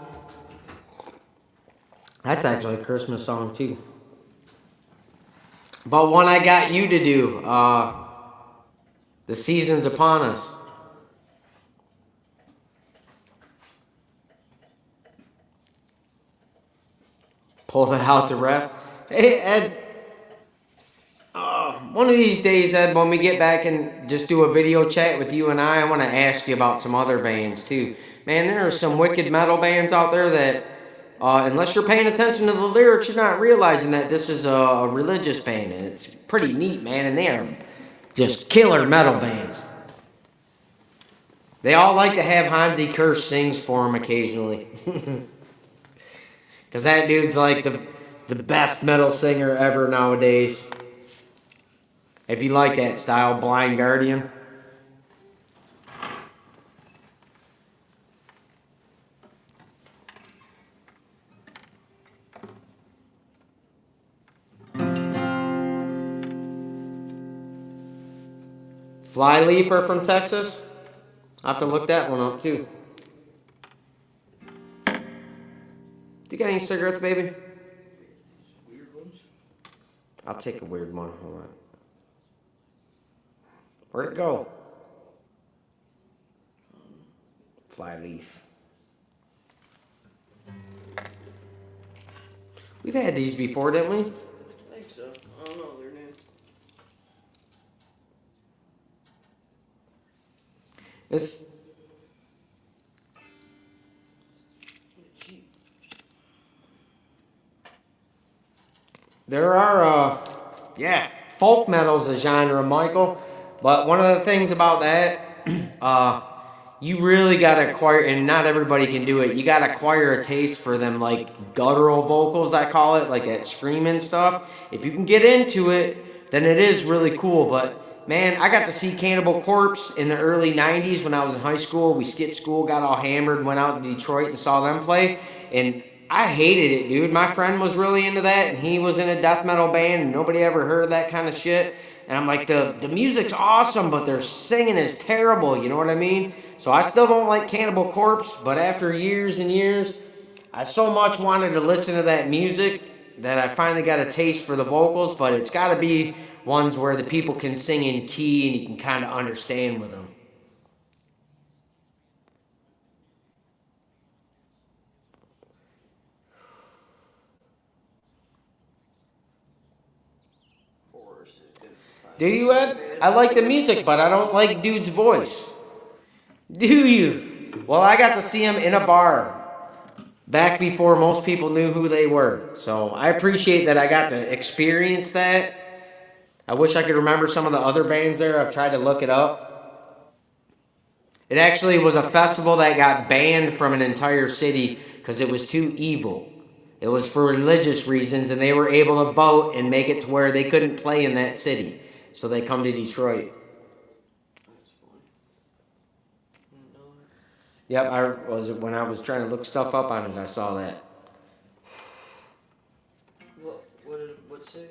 That's actually a Christmas song too. But one I got you to do, The Season's Upon Us. Pull it out to rest. Hey, Ed. One of these days, Ed, when we get back and just do a video chat with you and I want to ask you about some other bands too. Man, there are some wicked metal bands out there that, unless you're paying attention to the lyrics, you're not realizing that this is a religious band, and it's pretty neat, man, and they are just killer metal bands. They all like to have Hansi Kirsch sings for them occasionally. Because that dude's like the best metal singer ever nowadays. If you like that style, Blind Guardian. Flyleaf are from Texas. I'll have to look that one up too. Do you got any cigarettes, baby? Weird ones. I'll take a weird one. Hold on. Where'd it go? Flyleaf. We've had these before, didn't we? I think so. I don't know their name. This. There are, folk metal's a genre, Michael. But one of the things about that, you really gotta acquire, and not everybody can do it, you gotta acquire a taste for them, like, guttural vocals, I call it, like that screaming stuff. If you can get into it, then it is really cool. But, man, I got to see Cannibal Corpse in the early 90s when I was in high school. We skipped school, got all hammered, went out to Detroit and saw them play, and I hated it, dude. My friend was really into that, and he was in a death metal band, and nobody ever heard that kind of shit. And I'm like, the music's awesome, but their singing is terrible, you know what I mean? So I still don't like Cannibal Corpse, but after years and years, I so much wanted to listen to that music that I finally got a taste for the vocals, but it's got to be ones where the people can sing in key and you can kind of understand with them. Do you, Ed? I like the music, but I don't like dude's voice. Do you? Well, I got to see him in a bar back before most people knew who they were. So I appreciate that I got to experience that. I wish I could remember some of the other bands there. I've tried to look it up. It actually was a festival that got banned from an entire city because it was too evil. It was for religious reasons, and they were able to vote and make it to where they couldn't play in that city. So they come to Detroit. That's funny. Yep, when I was trying to look stuff up on it, I saw that. What city?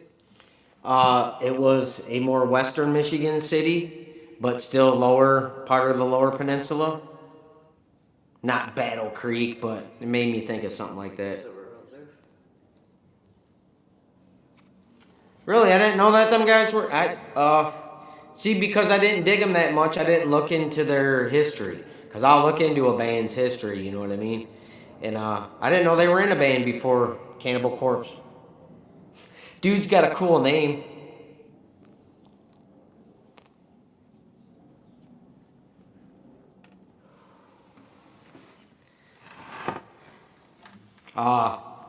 It was a more western Michigan city, but still part of the lower peninsula. Not Battle Creek, but it made me think of something like that. So we're up there. Really, I didn't know that them guys were. See, because I didn't dig them that much, I didn't look into their history. Because I'll look into a band's history, you know what I mean? And I didn't know they were in a band before Cannibal Corpse. Dude's got a cool name.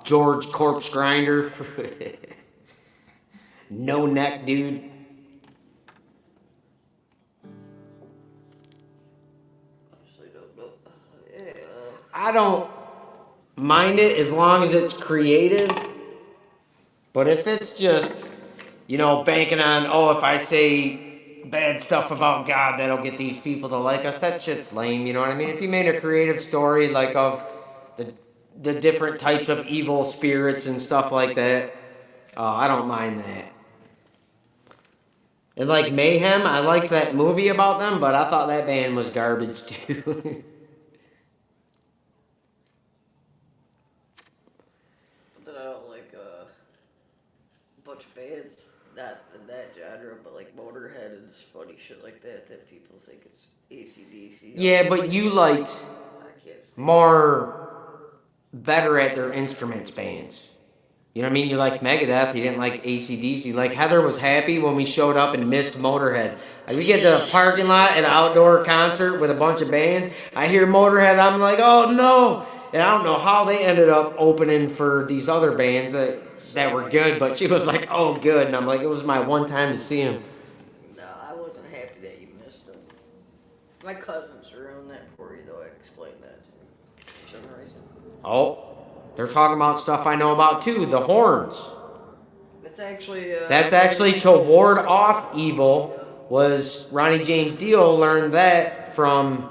George Corpse Grinder. No neck dude. I don't mind it as long as it's creative. But if it's just, banking on, if I say bad stuff about God, that'll get these people to like us, that shit's lame, you know what I mean? If you made a creative story, like of the different types of evil spirits and stuff like that, I don't mind that. And like Mayhem, I liked that movie about them, but I thought that band was garbage too. But I don't like a bunch of bands not in that genre, but like Motorhead and funny shit like that people think it's AC/DC. Yeah, but you liked more better at their instruments bands. You know what I mean? You like Megadeth, you didn't like AC/DC. Like Heather was happy when we showed up and missed Motorhead. Like we get to the parking lot at an outdoor concert with a bunch of bands. I hear Motorhead, I'm like, oh no! And I don't know how they ended up opening for these other bands that were good, but she was like, oh good. And I'm like, it was my one time to see him. No, I wasn't happy that you missed them. My cousins ruined that for you, though. I explained that to you for some reason. Oh, they're talking about stuff I know about too. The horns. That's actually to ward off evil. Was Ronnie James Dio learned that from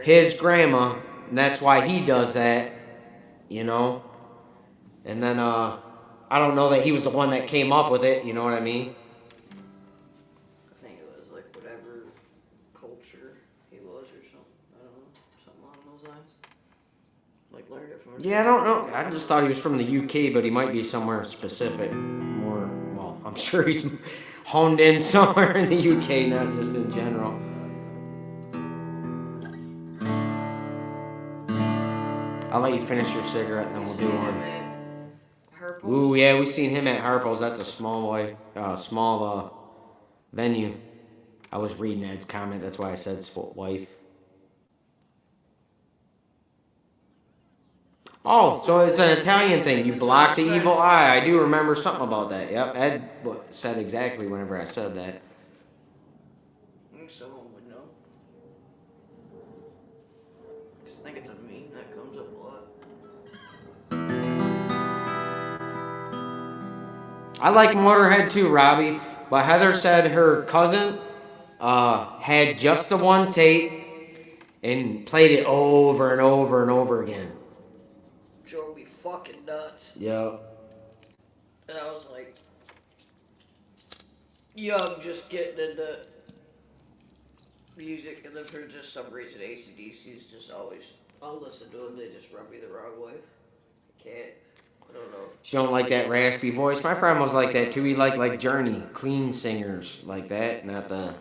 his grandma, and that's why he does that. And then I don't know that he was the one that came up with it. You know what I mean? I think it was like whatever culture he was or something. I don't know, something along those lines. Like learned it from. Yeah, I don't know. I just thought he was from the UK, but he might be somewhere specific. I'm sure he's honed in somewhere in the UK, not just in general. I'll let you finish your cigarette, and then we'll do one. Ooh, yeah, we seen him at Harpo's. That's a small venue. I was reading Ed's comment. That's why I said wife. Oh, so it's an Italian thing. You block the evil eye. I do remember something about that. Yep, Ed said exactly whenever I said that. I think someone would know. I think it's a meme that comes up a lot. I like Motorhead too, Robbie. But Heather said her cousin had just the one tape and played it over and over and over again. Drove me fucking nuts. Yeah. And I was like, young, just getting into music, and then for just some reason, AC/DC is just always, I'll listen to them, they just rub me the wrong way. I don't know. She don't like that raspy voice. My friend was like that too. He liked like Journey, clean singers like that, not the.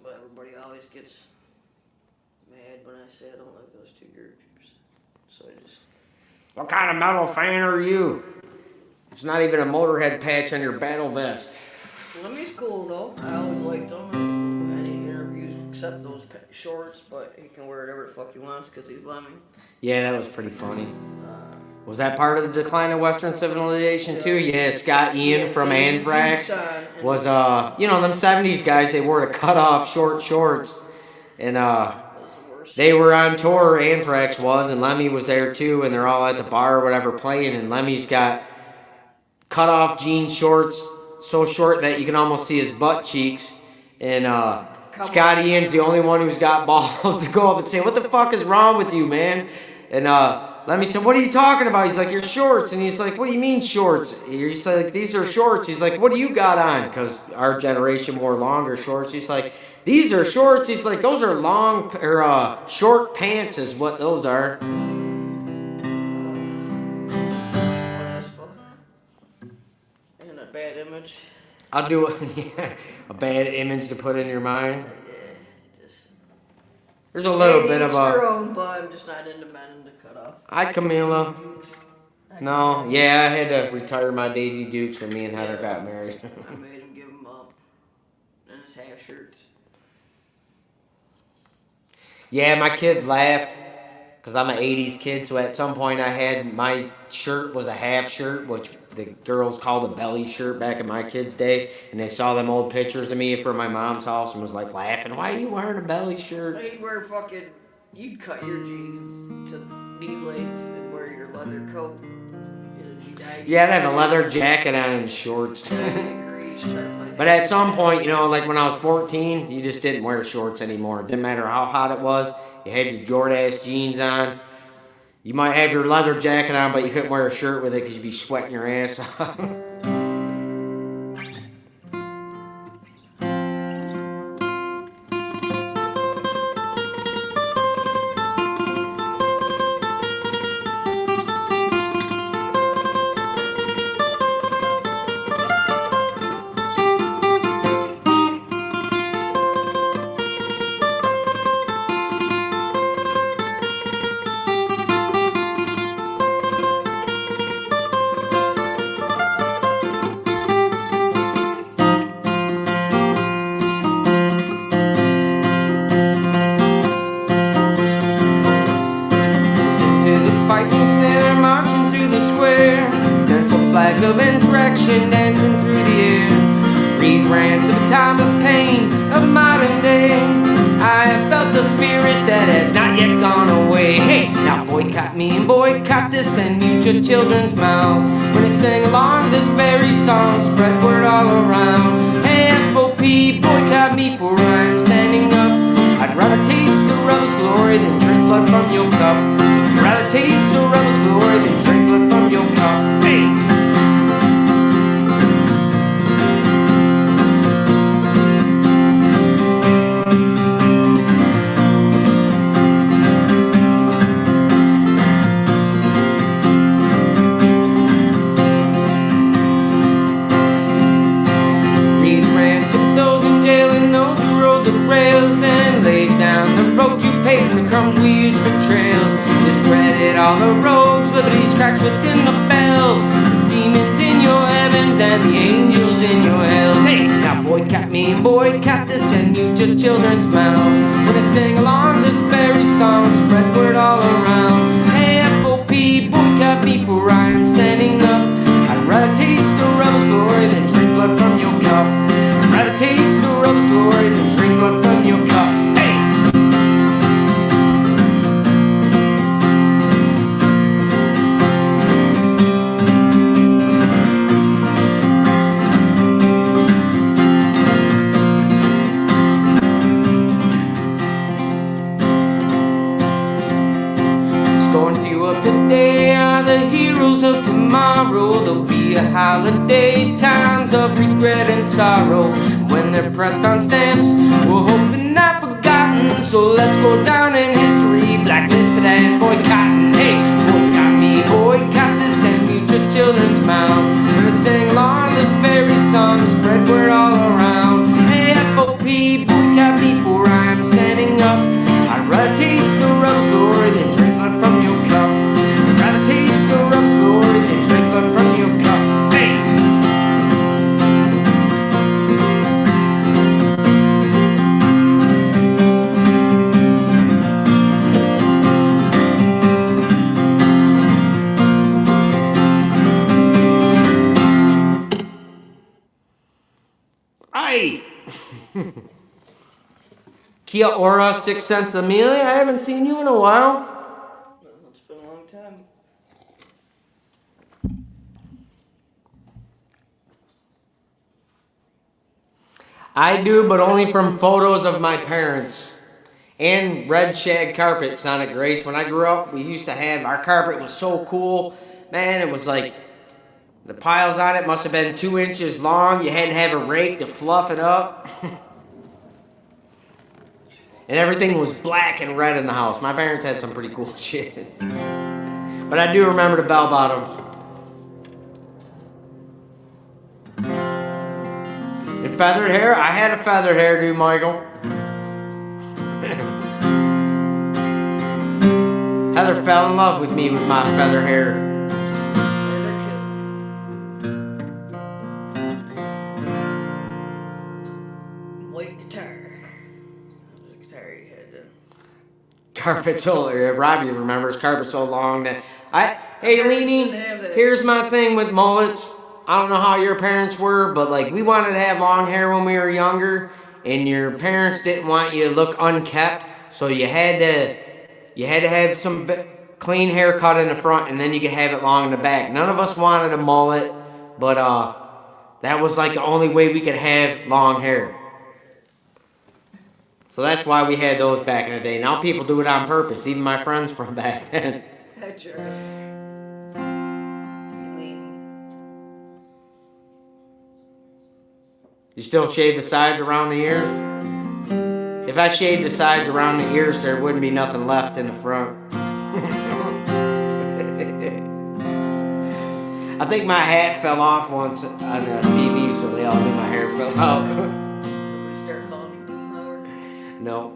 But everybody always gets mad when I say I don't like those two groups. So I just. What kind of metal fan are you? There's not even a Motorhead patch on your battle vest. Lemmy's cool though. I always liked him. Any interviews except those shorts, but he can wear whatever the fuck he wants because he's Lemmy. Yeah, that was pretty funny. Was that part of the decline of Western civilization too? Yeah, Scott Ian from Anthrax was, them 70s guys, they wore the cut-off short shorts. And, that was the worst they were on tour, Anthrax was, and Lemmy was there too, and they're all at the bar or whatever playing, and Lemmy's got cut off jean shorts so short that you can almost see his butt cheeks, and Scotty Ian's the only one who's got balls to go up and say, "What the fuck is wrong with you, man?" And Lemmy said, "What are you talking about?" He's like, "Your shorts." And he's like, "What do you mean shorts?" He's like, "These are shorts." He's like, "What do you got on?" Because our generation wore longer shorts. He's like, "These are shorts." He's like, "Those are long or short pants is what those are." And a bad image. I'll do a bad image to put in your mind. There's a little bit of a. Own, but I'm just not into men to cut off. Hi, Camila. No, yeah, I had to retire my Daisy Dukes when me and Heather got married. I made him give them up. And his half shirts. Yeah, my kids laughed because I'm an 80s kid, so at some point I had my shirt was a half shirt, which the girls called a belly shirt back in my kids' day, and they saw them old pictures of me from my mom's house and was like laughing, "Why are you wearing a belly shirt?" You'd cut your jeans to knee length and wear your leather coat. Yeah, I'd have a leather jacket on and shorts. But at some point, like when I was 14, you just didn't wear shorts anymore. It didn't matter how hot it was. You had your Jordache jeans on. You might have your leather jacket on, but you couldn't wear a shirt with it because you'd be sweating your ass off. Of insurrection dancing through the air, read rants of timeless pain of modern day. I have felt the spirit that has not yet gone away. Hey, now boycott me and boycott this and mute your children's mouths when they sing along this very song. Spread word all around. Hey, FOP, boycott me for I'm standing up. I'd rather taste the rebel's glory than drink blood from your cup. I'd rather taste the rebel's glory than drink blood from your cup. Hey. The crumbs we use for trails, discredit all the rogues, liberties cracks within the bells, the demons in your heavens and the angels in your hells. Hey, now boycott me and boycott this and mute your children's mouths when they sing along this very song. Spread word all around. Hey, FOP, boycott me for I am standing up. I'd rather taste the rebel's glory than drink blood from your cup. I'd rather taste the rebel's glory than drink blood from your cup. Today are the heroes of tomorrow. There'll be a holiday, times of regret and sorrow. When they're pressed on stamps, we'll hope they're not forgotten. So let's go down in history, blacklisted and boycotting. Hey, boycott me, boycott this and mute your children's mouths when they sing along this very song. Spread word all around. Hey, FOP, boycott me for I'm standing up. I'd rather taste the rebel's glory than drink blood from your cup. I'd rather taste the rebel's glory than drink blood from your cup. Hey! Aye! Kia ora, 6 cents Amelia. I haven't seen you in a while. It's been a long time. I do, but only from photos of my parents. And red shag carpet, Sonic Grace. When I grew up, we used to have, our carpet was so cool. Man, it was like, the piles on it must have been 2 inches long. You had to have a rake to fluff it up. And everything was black and red in the house. My parents had some pretty cool shit. But I do remember the bell bottoms. And feathered hair? I had a feathered hairdo, Michael. Heather fell in love with me with my feather hair. White guitar. The guitar you had then. Carpet so Robbie remembers carpet so long that hey Leanie, here's my thing with mullets. I don't know how your parents were, but like we wanted to have long hair when we were younger, and your parents didn't want you to look unkept, so you had to have some clean haircut in the front, and then you could have it long in the back. None of us wanted a mullet, but that was like the only way we could have long hair. So that's why we had those back in the day. Now people do it on purpose, even my friends from back then. You still shave the sides around the ears? If I shaved the sides around the ears, there wouldn't be nothing left in the front. I think my hat fell off once on TV, so they all knew my hair fell out. Somebody start calling you Boom Howard? No.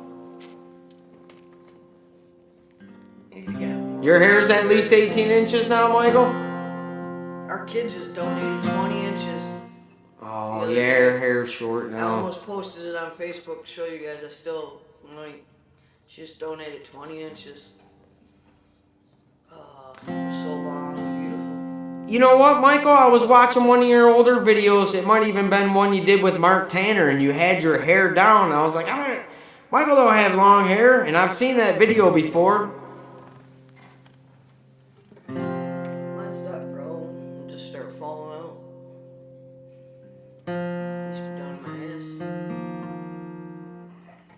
He's got Your hair's at least 18 inches now, Michael? Our kid just donated 20 inches. Oh, yeah, her hair's short I now. almost posted it on Facebook to show you guys. I still, like, she just donated 20 inches. So long and beautiful. You know what, Michael? I was watching one of your older videos. It might even been one you did with Mark Tanner, and you had your hair down. I was like, Michael don't have long hair, and I've seen that video before. Mine's not grow. Just start falling out. Used to be down my ass.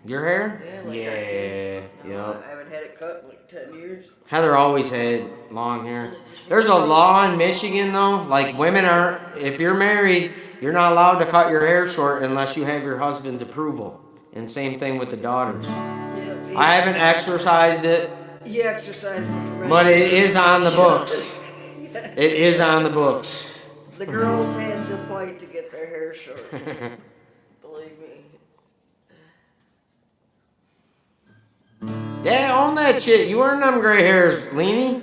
Your hair? Yeah, like yeah. our kids. No, Yep. I haven't had it cut in like 10 years. Heather always had long hair. There's a law in Michigan, though. Like, women aren't, if you're married, you're not allowed to cut your hair short unless you have your husband's approval. And same thing with the daughters. Yeah, I haven't exercised it, he exercised it for but it is on the books. It is on the books. The girls had to fight to get their hair short. Believe me. Yeah, own that shit. You earn them gray hairs, Leanie.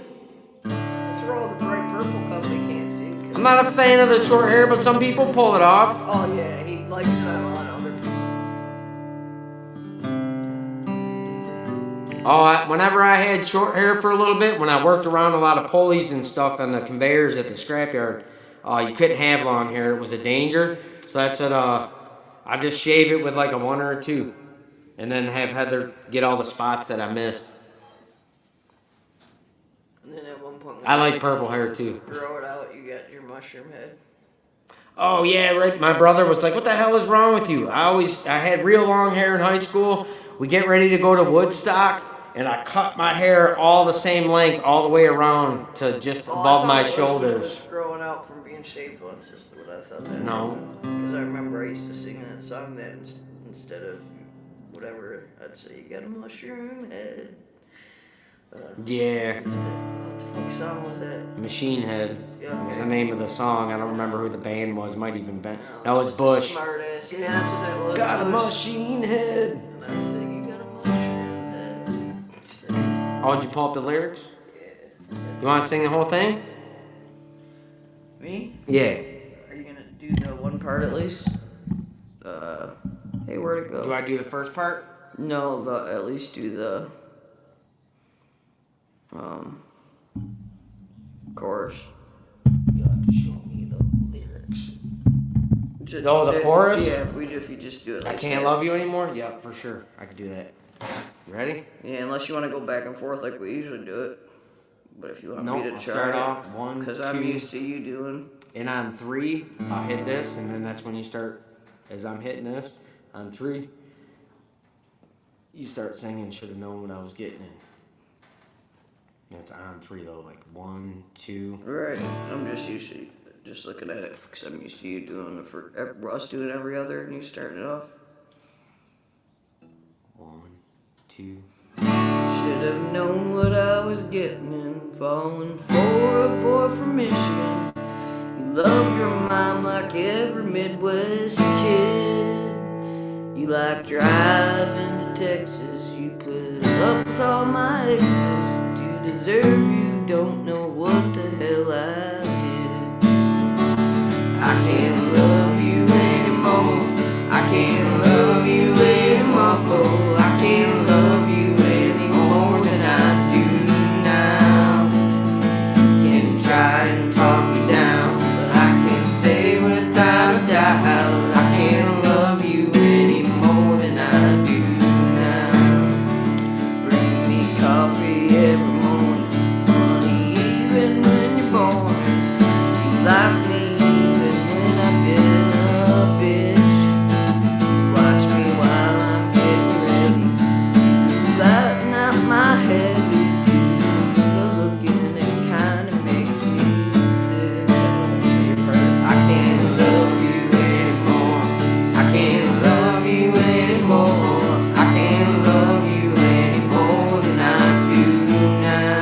That's where all the bright purple come. They can't see. I'm not a fan of the short hair, but some people pull it off. Oh yeah, he likes it on other people. Whenever I had short hair for a little bit, when I worked around a lot of pulleys and stuff on the conveyors at the scrapyard, you couldn't have long hair. It was a danger. So that's what I just shave it with like a 1 or a 2. And then have Heather get all the spots that I missed. And then at one point, I like purple hair too. Grow it out. You got your mushroom head. Oh yeah, right. My brother was like, "What the hell is wrong with you?" I had real long hair in high school. We get ready to go to Woodstock, and I cut my hair all the same length, all the way around to just above my shoulders. It was growing out from being shaved once. Is what I thought that. No. Because I remember I used to sing that song that instead of whatever, I'd say, you got a mushroom head. Yeah. What the fuck song was that? Machine Head was the name of the song. I don't remember who the band was. Might even been. That was just Bush. Smart ass. Yeah, that's what that was. Got a Bush. machine head. And I'd say, you got a mushroom head. Oh, did you pull up the lyrics? Yeah. You want to sing the whole thing? Me? Yeah. Are you gonna do the one part at least? Hey, where'd it go? Do I do the first part? No, at least do the chorus. You have to show me the lyrics. Oh, the chorus? Yeah, if you just do it like I Can't Love You Anymore? Yep, for sure. I could do that. Ready? Yeah, unless you want to go back and forth like we usually do it. But if you want me to I'll try start off 1, 2. Because I'm used to you doing. And on 3, I'll hit this, and then that's when you start, as I'm hitting this, on 3, you start singing Should Have Known What I Was Getting In. That's on 3, though, like 1, 2. Right. I'm just used to just looking at it because I'm used to you doing it for us doing every other and you starting it off. 1, 2. Should have known what I was getting in, falling for a boy from Michigan. You love your mom like every Midwest kid. You like driving to Texas. You put up with all my exes to deserve you. Don't know what the hell I did. I can't love you anymore. I can't love you anymore. I can't love you any more than I do now. Can try and talk me down, but I can say without a doubt I can't love you any more than I do now. Bring me coffee every morning, funny even when you're born. You like me even when I've been a bitch. Watch me while I'm getting ready. You lighten up my head. We do the looking, it kinda makes me sick. I can't love you anymore. I can't love you anymore. I can't love you any more than I do now.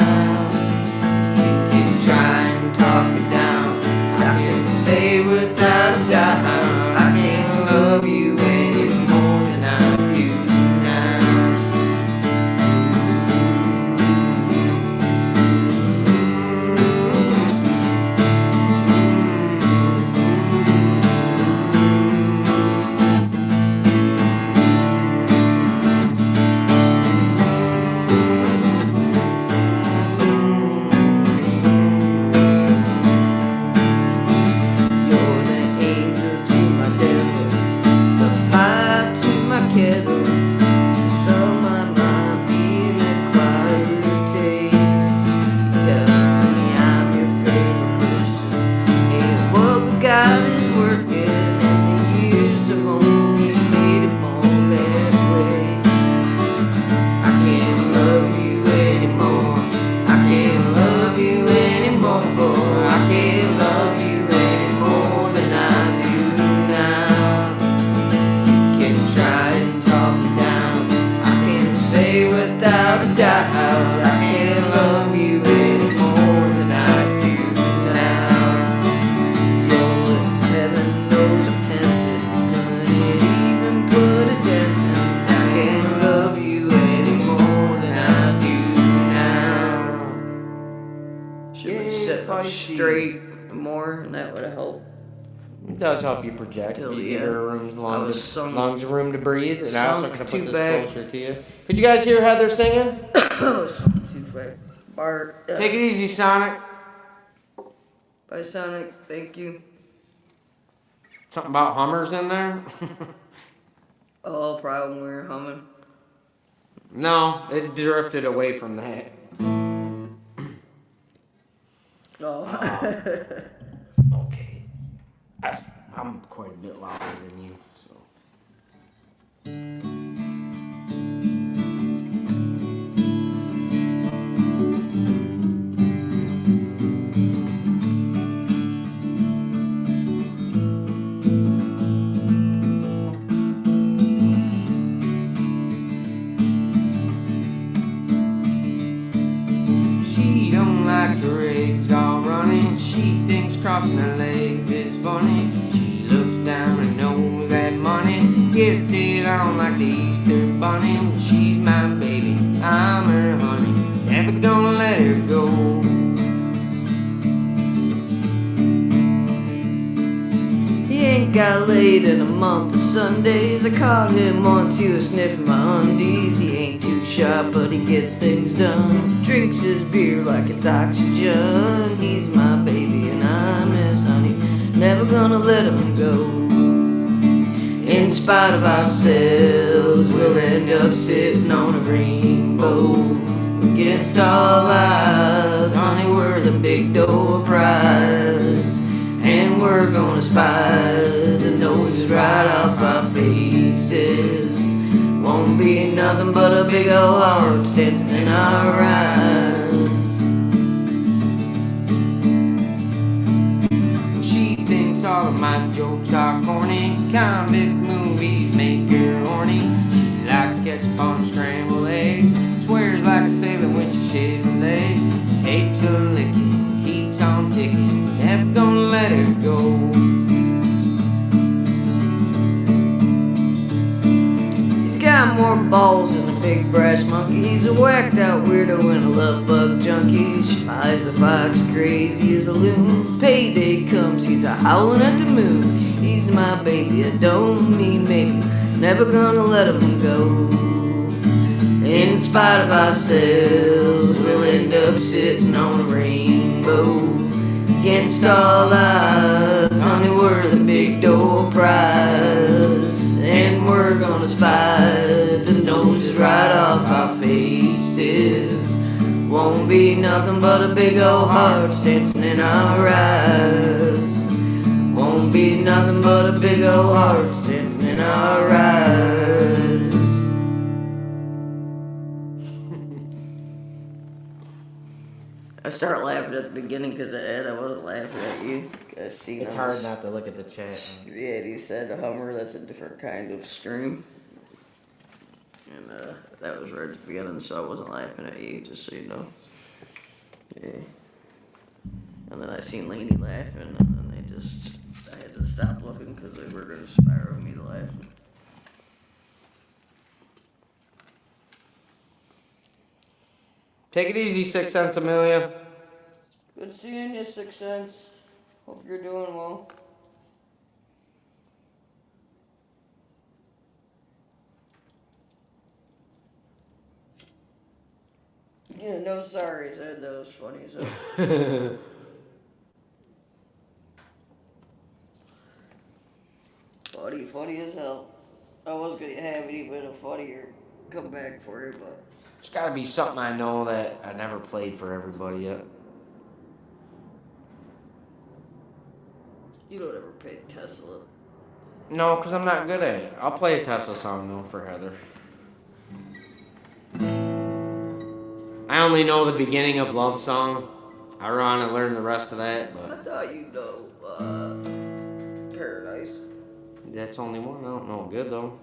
You can try and talk me down. I can say without a doubt I can't love you any more than I do now. You're the angel to my devil, the pie to my kettle. To some I might be an acquired taste. Tell me I'm your favorite person, and what we got is working, and the years have only made it more that way. I can't love you anymore. I can't love you anymore. I can't love you any more than I do now. You can try and talk me down. I can say without a doubt I can't love you any more than I do now. Lord, heaven knows I'm tempted, couldn't even put a dent in. I can't love you any more than I do now. Should we Yeah, sit up feisty. straight more, and that would help. It does help you project. Till You the give end. her room, I was sung- lungs room to breathe. And I also sunk could have too put this back. closer to you. Could you guys hear Heather singing? Something too fast. Bart. Take it easy, Sonic. Bye, Sonic. Thank you. Something about Hummers in there? Oh, probably when we were humming. No, it drifted away from that. Oh. Okay. I'm quite a bit louder than you, so. She don't like her eggs all running. She thinks crossing her legs is funny. She looks down and knows that money gets it on like the Easter bunny. She's my baby, I'm her honey. Never gonna let her go. He ain't got laid in a month of Sundays. I caught him once, he was sniffing my undies. He ain't too sharp, but he gets things done. Drinks his beer like it's oxygen. He's my baby and I'm his honey. Never gonna let him go. In spite of ourselves, we'll end up sitting on a rainbow. Against all odds, honey, we're the big door prize. And we're gonna spy the noses right off our faces. Won't be nothing but a big old heart dancing in our eyes. She thinks all of my jokes are corny. Comic movies make her horny. She likes ketchup on scrambled eggs. Swears like a sailor when she shaves her leg. Takes a licking, keeps on ticking. Never gonna let her go. He's got more balls than a big brass monkey. He's a whacked out weirdo and a love bug junkie. Spies a fox, crazy as a loon. Payday comes, he's a howling at the moon. He's my baby, I don't mean maybe. Never gonna let him go. In spite of ourselves, we'll end up sitting on a rainbow. Against all odds, honey, we're the big door prize. And we're gonna spy the noses right off our faces. Won't be nothing but a big old heart dancing in our eyes. Won't be nothing but a big old heart dancing in our eyes. I start laughing at the beginning because Ed, I wasn't laughing at you. It's hard not to look at the chat. Yeah, he said a Hummer, that's a different kind of stream. And that was right at the beginning, so I wasn't laughing at you, just so you know. Yeah. And then I seen Laney laughing, and then I had to stop looking because they were going to spiral me to laughing. Take it easy, 6 cents Amelia. Good seeing you, 6 cents. Hope you're doing well. Yeah, no sorries, Ed. That was funny. So. Funny as hell. I was gonna have even a funnier comeback for you, but. There's got to be something I know that I never played for everybody yet. You don't ever play Tesla. No, because I'm not good at it. I'll play a Tesla song, though, for Heather. I only know the beginning of Love Song. I want to learn the rest of that, but... I thought you'd know Paradise. That's only one. I don't know good, though.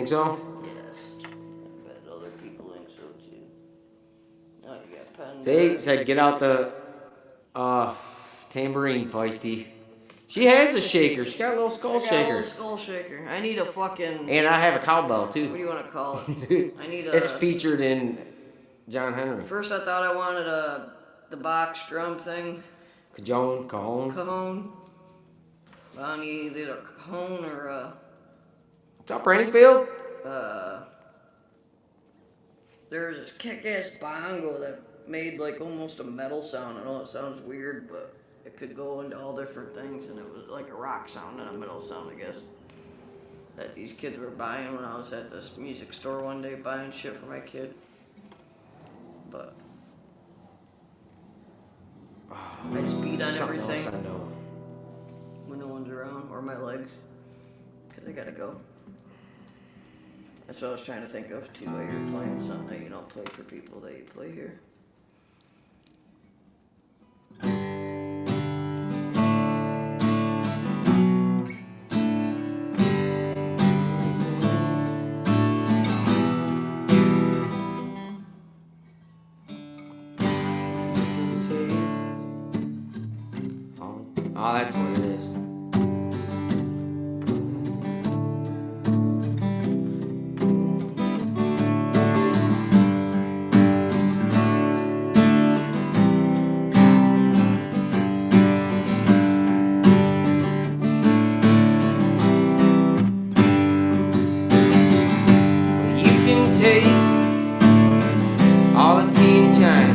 Think so? Yes. I bet other people think so too. Oh, you got pens. See, said get out the tambourine, Feisty. She has a shaker. She got a little skull I got a shaker. little skull shaker. I need a fucking. And I have a cowbell What do too. you want to call it? I need a. It's featured in John Henry. First, I thought I wanted the box drum thing. Cajon. Cajon. I need either a cajon or a. What's up, Rainfield? There's this kick-ass bongo that made like almost a metal sound. I know it sounds weird, but it could go into all different things, and it was like a rock sound and a metal sound, I guess. That these kids were buying when I was at this music store one day buying shit for my kid. But I just beat on Something everything else I know. when no one's around, or my legs, because I gotta go. That's what I was trying to think of too while you're playing something that you don't play for people that you play here. Oh, that's what it is. You can take all the Team China,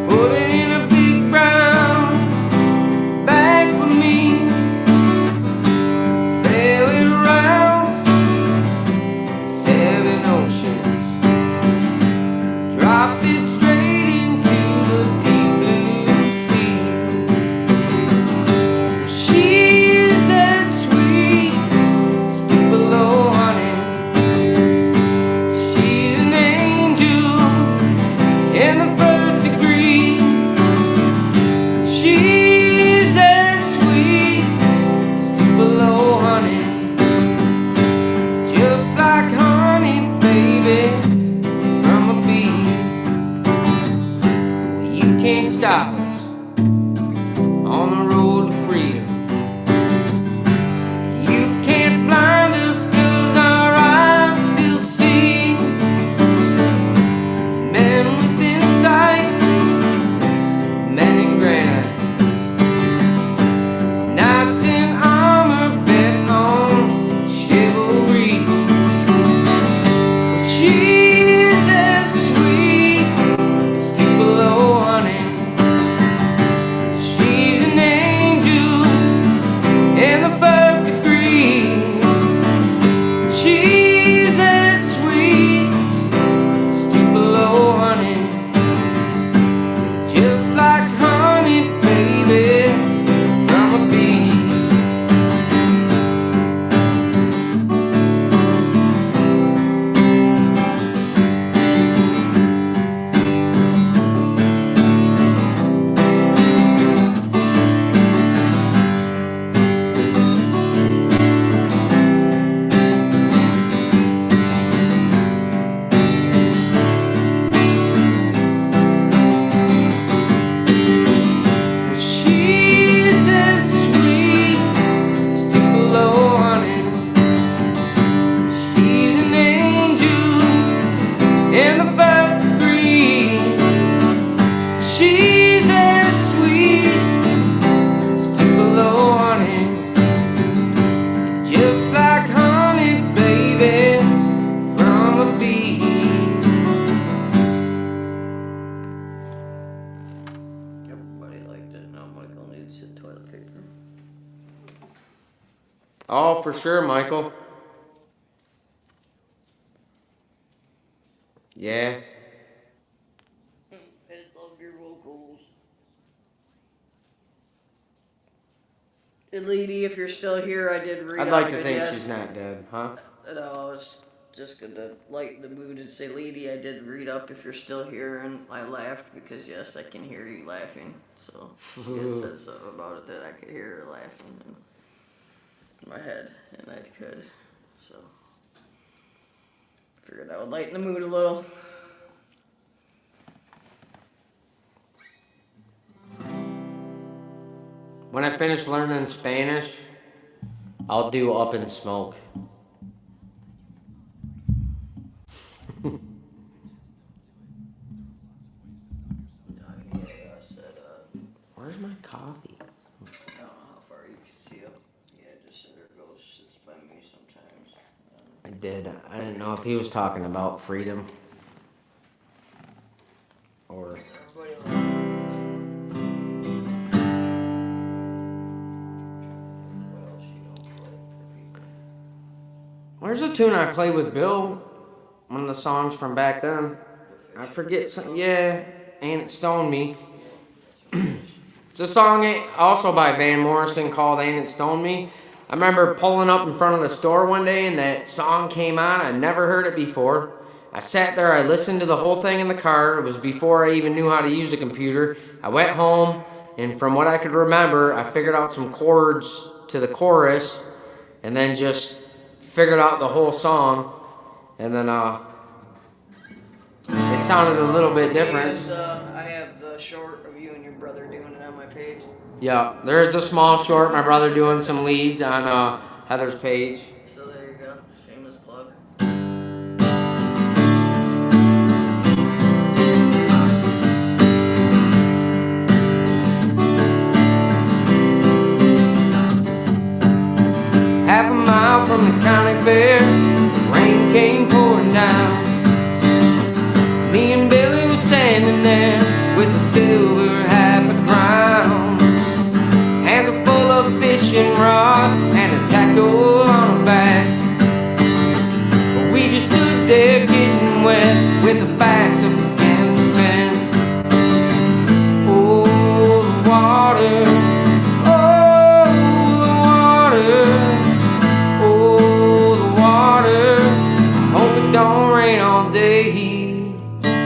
put it in a big brown bag for me, sail it around 7 oceans, drop it straight into the deep blue sea. She's as sweet as tupelo honey. She's an angel in the first degree. She's as sweet as tupelo honey, just like honey, baby, from a bee. Well, you can't stop us on the road to freedom. You can't blind us, 'cause our eyes still see men within sight, men in granite, knights in armor bent on chivalry. Well, she's as sweet as tupelo honey. She's an angel in the first degree. She's as sweet as tupelo honey, just like honey, baby, from a bee. She's as sweet as tupelo honey. She's an angel in the first degree. She's as sweet as tupelo honey, just like honey, baby, from a bee. Everybody liked it. Now Michael needs his toilet paper. Oh, for sure, Michael. Yeah. I love your vocals. And lady, if you're still here, I did read I'd up like to good, think yes. she's not dead, huh? No, I was just gonna lighten the mood and say, lady, I did read up if you're still here, and I laughed because yes, I can hear you laughing. So she had said something about it that I could hear her laughing in my head, and I could. So figured that would lighten the mood a little. When I finish learning Spanish, I'll do Up in Smoke. Where's my coffee? I don't know how far you can see it. Yeah, just so there it goes. Sits by me sometimes. I did. I didn't know if he was talking about freedom. Or... Where's the tune I played with Bill? One of the songs from back then. I forget some, yeah, Ain't It Stoned Me. It's a song also by Van Morrison called Ain't It Stoned Me. I remember pulling up in front of the store one day and that song came on. I never heard it before. I sat there, I listened to the whole thing in the car. It was before I even knew how to use a computer. I went home, and from what I could remember, I figured out some chords to the chorus, and then just figured out the whole song, and then it sounded a little bit different. I have the short of you and your brother doing it on my page. Yeah, there's a small short, my brother doing some leads on Heather's page. So there you go, shameless plug. Half a mile from the county fair, rain came pouring down. Me and Billy were standing there with a silver half a crown. Hands are full of fishing rod and a tackle on our backs. But we just stood there getting wet with the backs up against the fence. Oh, the water. Don't rain all day, and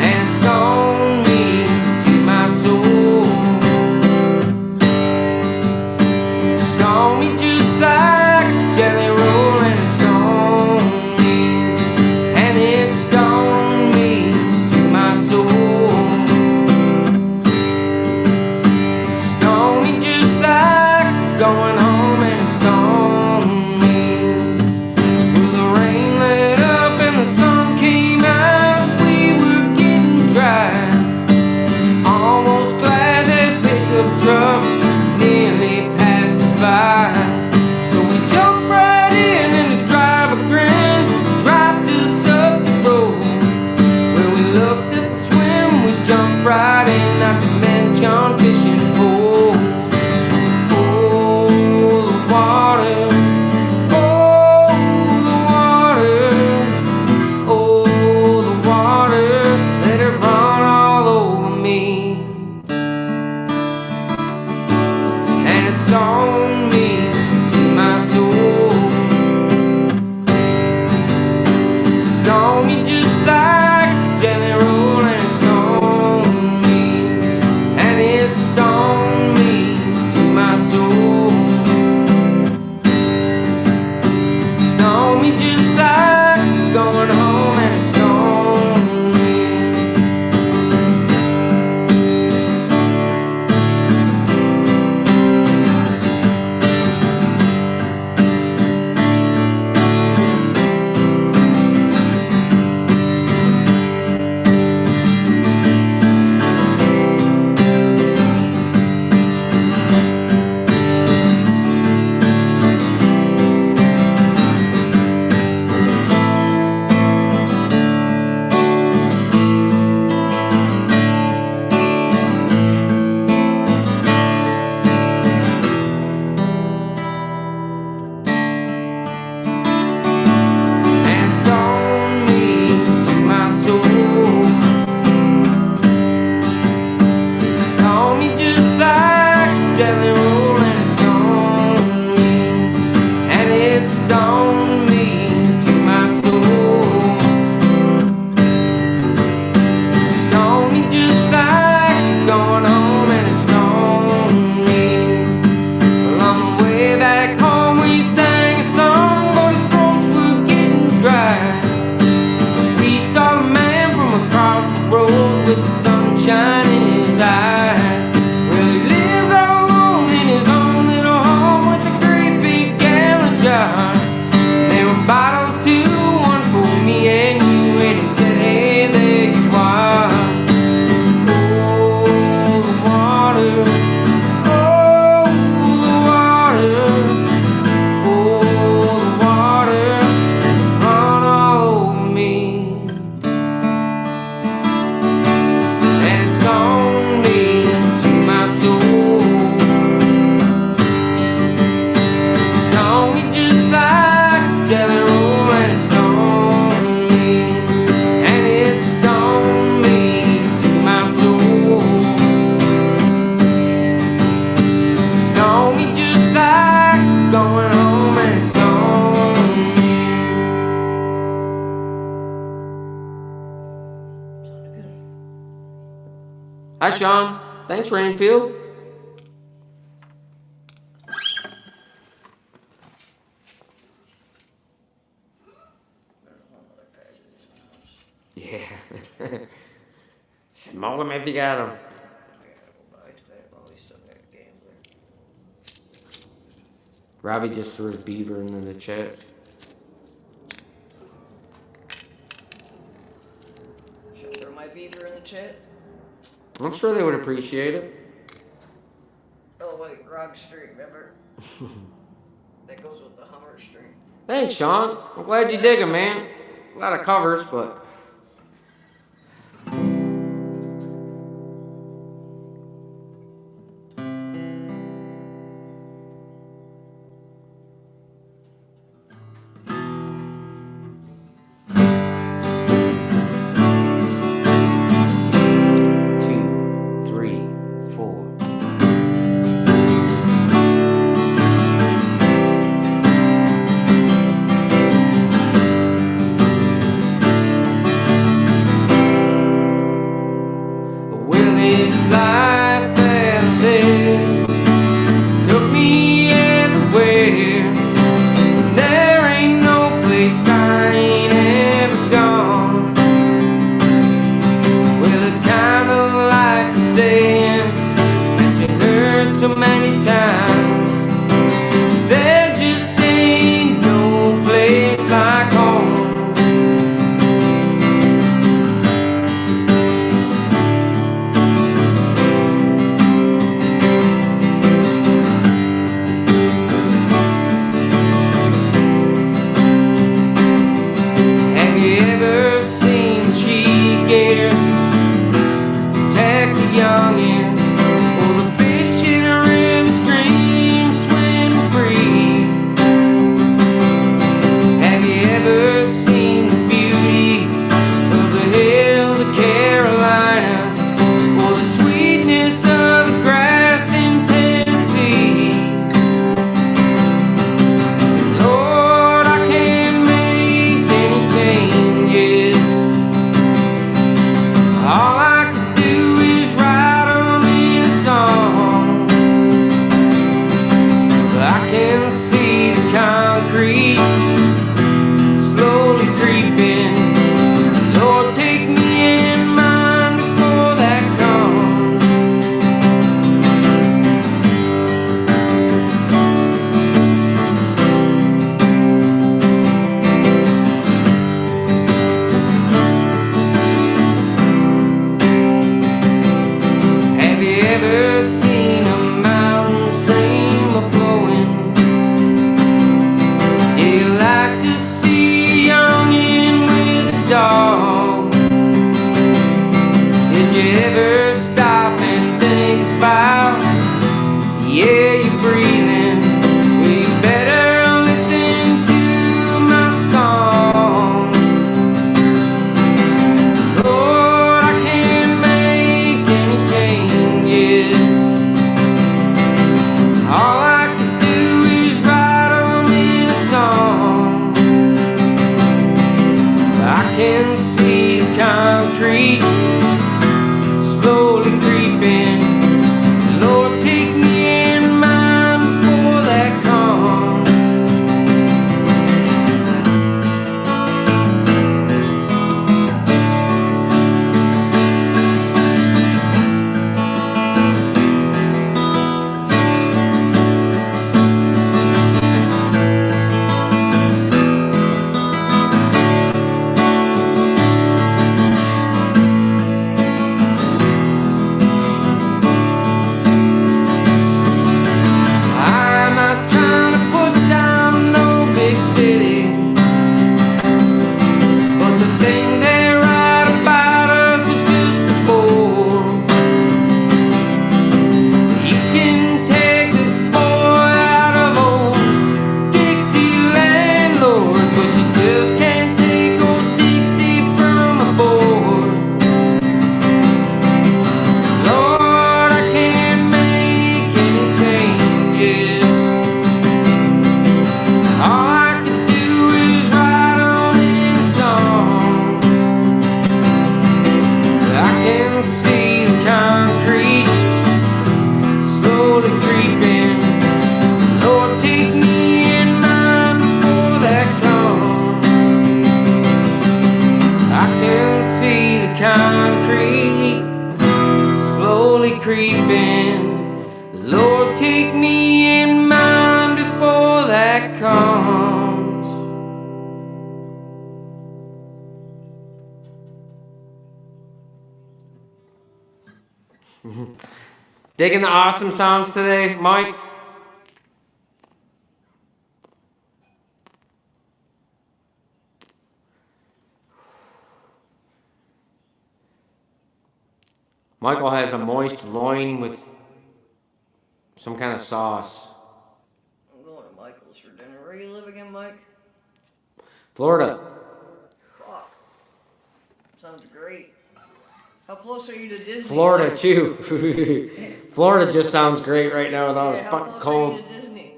it stoned me to my soul. Stoned me just like a jelly roll, and it stoned me, and it stoned me to my soul. Stoned me just like going home, and it stoned. The sun came out, we were getting dry. Almost glad that pickup truck nearly passed us by. So we jumped right in and the driver grinned, dropped us up the road. When we looked at the swim, we jumped right in, not to mention fishing pole. Oh, the water. Stoned me to my soul. Stoned me just like a jelly roll, and it stoned me, and it stoned me to my soul. Stoned me just like going home, and it stoned me. Jelly roll, and it stoned me, and it stoned me to my soul. Stoned me just like going home, and it stoned me. Well, on the way back home, we told me just like going home and it's lonely. Hi, Sean. Thanks, Rainfield. Yeah. Mold them if you got them. Robbie just threw his beaver into the chat. Should I throw my beaver in the chat? I'm sure they would appreciate it. Oh wait, Rock Street, remember? That goes with the Hummer string. Thanks, Sean. I'm glad you dig them, man. A lot of covers, but... life and live took me everywhere. There ain't no place I ain't ever gone. Well, it's kind of like the saying that you heard so many times. There just ain't no place like home. Youngins, or the fish in a river stream. Lord, take me in mind before that comes. Digging the awesome sounds today, Mike? Michael has a moist loin with some kind of sauce. I'm going to Michael's for dinner. Where you live again, Mike? Florida. Fuck. Sounds great. How close are you to Disney? Florida, too. Florida just sounds great right now with all this how fucking close cold. Are you to Disney?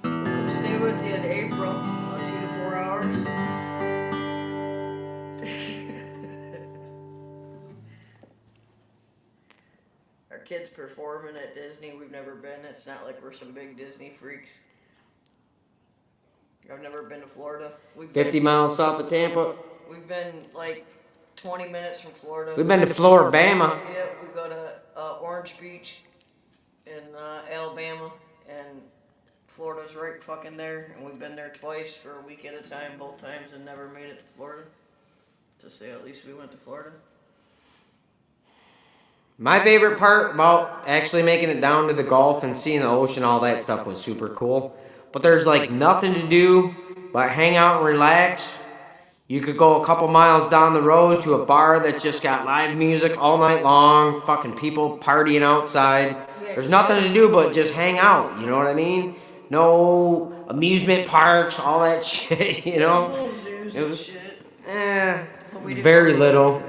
We'll stay with you in April, 2 to 4 hours. Our kids performing at Disney. We've never been. It's not like we're some big Disney freaks. I've never been to Florida. 50 miles south of Tampa. We've been like 20 minutes from Florida. We've been to Floribama. Yep, we go to Orange Beach in Alabama, and Florida's right fucking there. And we've been there twice for a week at a time, both times, and never made it to Florida. To say at least we went to Florida. My favorite part about actually making it down to the Gulf and seeing the ocean, all that stuff was super cool. But there's like nothing to do but hang out and relax. You could go a couple miles down the road to a bar that just got live music all night long. Fucking people partying outside. There's nothing to do but just hang out, you know what I mean? No amusement parks, all that shit, you know? It was, very little.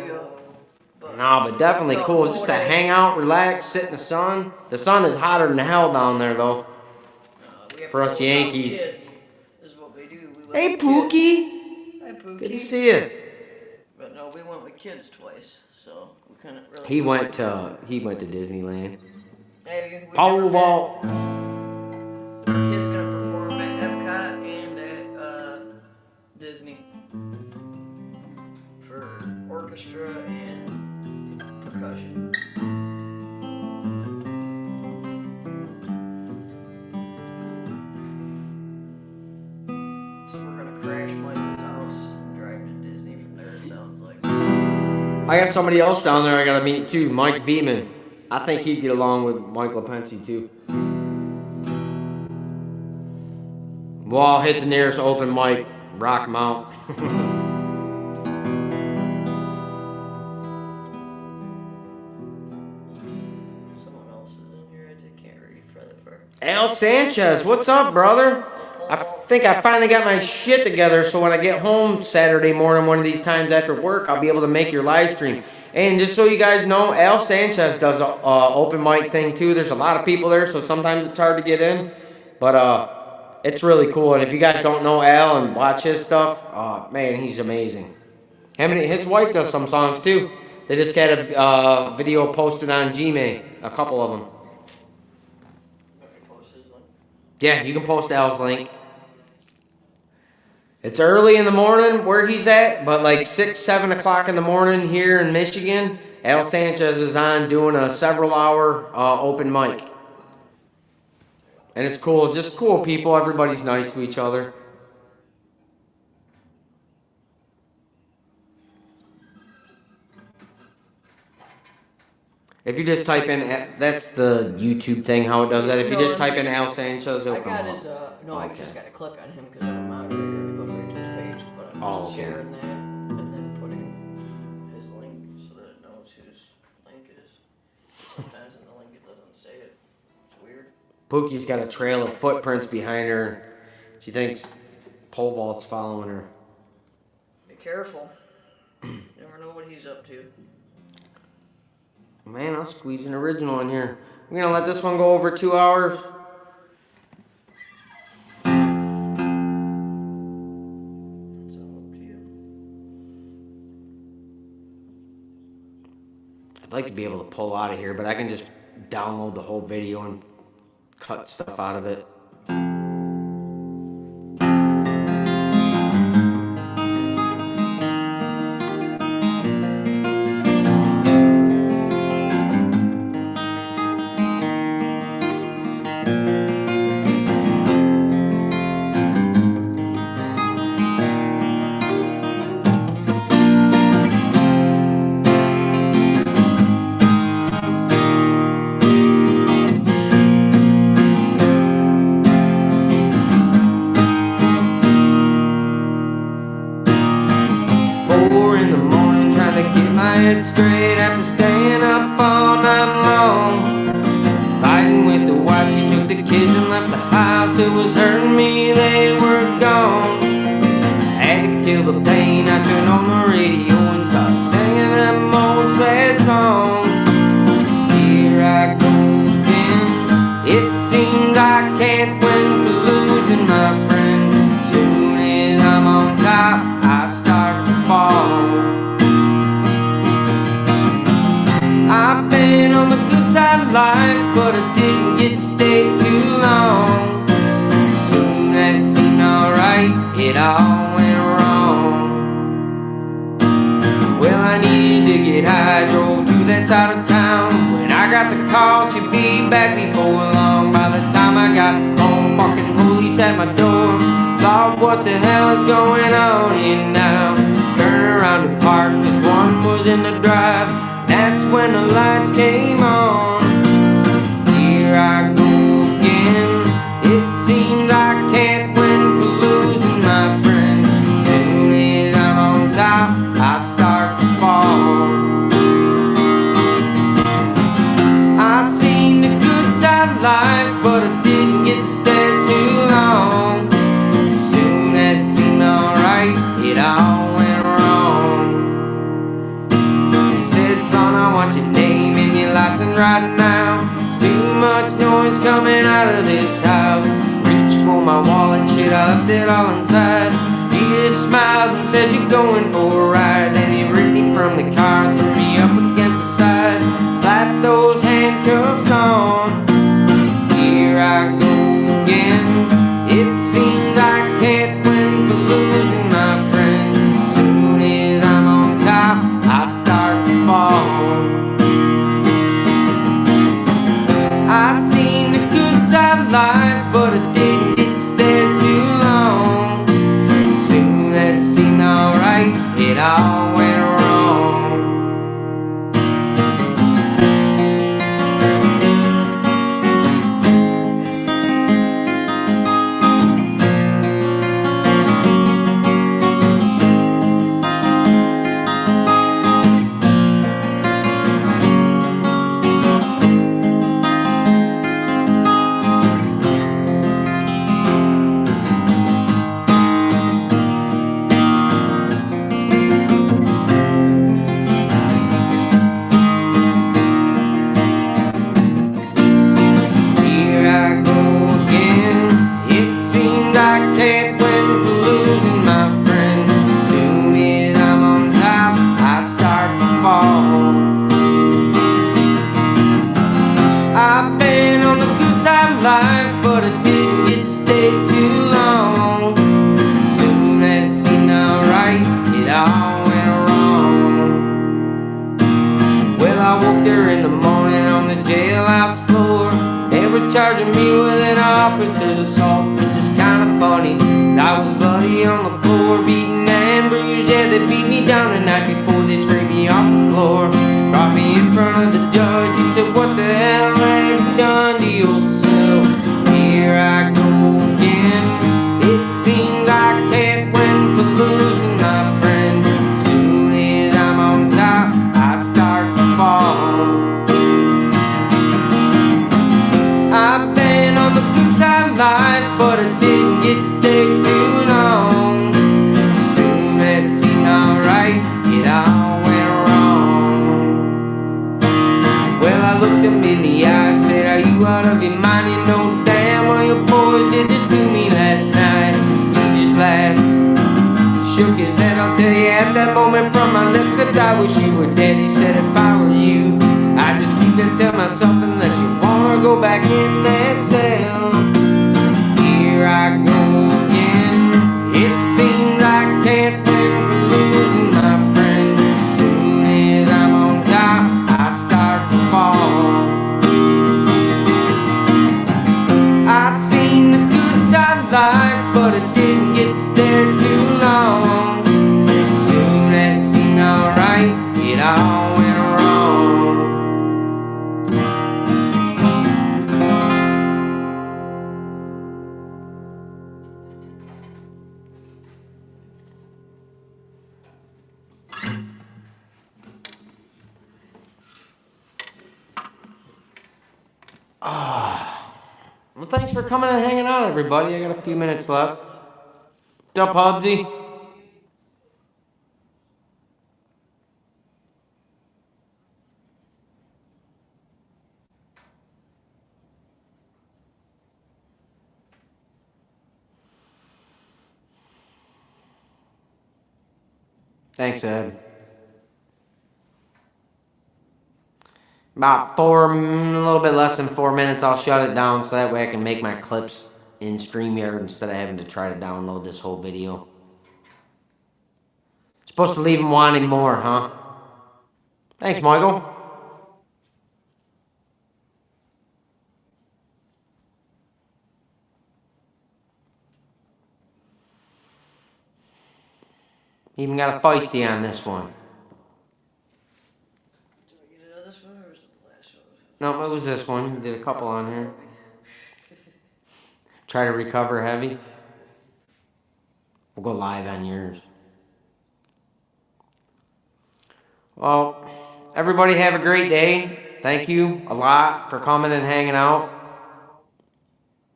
No, but definitely cool just to hang out, relax, sit in the sun. The sun is hotter than hell down there, though. For us Yankees. This is what we do. Hey, Pookie. Hi, Pookie. Good to see you. But no, we went with kids twice, so we couldn't really. He went to Disneyland. Hey, Pole vault. Kids gonna perform at Epcot and at Disney for orchestra and percussion. So we're gonna crash Michael's house and drive to Disney from there. It sounds like. I got somebody else down there I gotta meet too, Mike Veman. I think he'd get along with Mike LaPensi too. We'll all hit the nearest open mic, rock him out. Someone else is in here. I just can't read further far. Al Sanchez, what's up, brother? I think I finally got my shit together, so when I get home Saturday morning, one of these times after work, I'll be able to make your live stream. And just so you guys know, Al Sanchez does a open mic thing too. There's a lot of people there, so sometimes it's hard to get in, but it's really cool. And if you guys don't know Al and watch his stuff, man, he's amazing. His wife does some songs too. They just got a video posted on Gmail, a couple of them. Yeah, you can post Al's link. It's early in the morning where he's at, but like 6, 7 o'clock in the morning here in Michigan, Al Sanchez is on doing a several-hour open mic. And it's cool, just cool people. Everybody's nice to each other. If you just type in, that's the YouTube thing, how it does that. If you just type in Al Sanchez, it'll come up. I just got to click on him because I'm a moderator and it goes right to his page. But I'm just sharing that and then putting his link so that it knows whose link it is. Sometimes in the link it doesn't say it. It's weird. Pookie's got a trail of footprints behind her. She thinks pole vault's following her. Be careful. You never know what he's up to. Man, I'll squeeze an original in here. We're gonna let this one go over 2 hours. It's all up to you. I'd like to be able to pull out of here, but I can just download the whole video and cut stuff out of it. head straight after staying up all night long. Fighting with the wife, she took the kids and left the house. It was hurting me, they were gone. I had to kill the pain, I turned on the radio and started singing them old sad songs. Here I go again, it seems I can't win for losing my friend. Soon as I'm on top, I start to fall. I've been on the good side of life, but I didn't get to stay too long. Soon as it seemed alright, it all went wrong. Well, I needed to get high, drove to that side of town. When I got the call, she'd be back before long. By the time I got home, fucking police at my door. Thought, what the hell is going on here now? Turn around and park, cause one was in the drive. That's when the lights came on. Here I go again, it seems I can't win for losing my friend. Soon as I'm on top, I start to fall. I seen the good side of life, but I didn't get to stay too long. Soon as it seemed alright, it all went wrong. Said, son, I want your name and your license right now. There's too much noise coming out of this house. Reached for my wallet, shit, I left it all inside. He just smiled and said, you're going for a ride. Then he ripped me from the car, threw me up against the side, slapped those handcuffs on. Here I go again, it seems I can't win for losing my friend. Soon as I'm on top, I start to fall. I seen the good side of life, but I didn't get to stay too long. Soon as it seemed alright, it all went wrong. Can't win for losing my friend. Soon as I'm on top, I start to fall. I've been on the good side of life, but I didn't get to stay too long. Soon as it seemed alright, it all went wrong. Well, I woke there in the morning on the jailhouse floor. They were charging me with an officer's assault, which is kind of funny, 'cause I was bloody on the floor, beaten and bruised. Yeah, they beat me down the night before they scraped me off the floor. Brought me in front of the judge, he said, what the hell have you done to yourself? Here I go again, it seems I can't win for losing my friend. Soon as I'm on top, I start to fall. I've been on the good side of life, but I didn't get to stay too long. Soon as it seemed alright, it all went wrong. Well, I looked him in the eye, said, are you out of your mind? You know damn well your boy did this to me last night. He just laughed, shook his head. I'll tell you, at that moment from my lips that I wish you were dead. He said, if I were you, I just keep to tell myself, unless you wanna go back in that cell. Here I go again, it seems I can't win for losing my friend. Soon as I'm on top, I start to fall. I seen the good side of life, but I didn't get to stay too long. Soon as it seemed alright, it all went wrong. Well, thanks for coming and hanging out, everybody. I got a few minutes left. What's up, Hubsy? Thanks, Ed. About a little bit less than 4 minutes, I'll shut it down so that way I can make my clips in StreamYard instead of having to try to download this whole video. Supposed to leave them wanting more, huh? Thanks, Michael. Even got a feisty on this one. Did we get another one or was it the last one? No, it was this one. Did a couple on here. Try to recover heavy. We'll go live on yours. Well, everybody have a great day. Thank you a lot for coming and hanging out.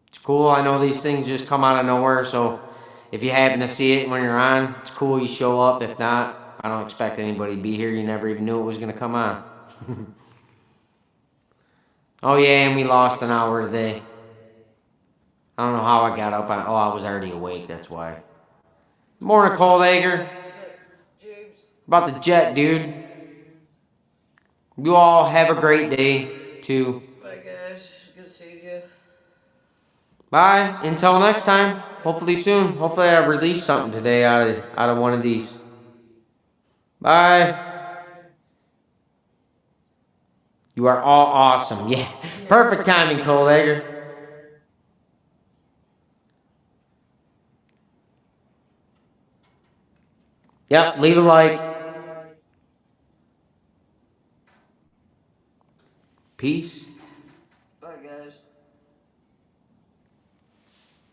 It's cool. I know these things just come out of nowhere, so if you happen to see it when you're on, it's cool you show up. If not, I don't expect anybody to be here. You never even knew it was going to come on. Oh, yeah, and we lost an hour today. I don't know how I got up. I was already awake, that's why. Morning, Cold Egger. About the jet, dude. You all have a great day, too. Bye, guys. Good seeing you. Bye. Until next time. Hopefully soon. Hopefully I release something today out of one of these. Bye. You are all awesome. Yeah. Perfect timing, Cold Egger. Yep. Leave a like. Peace.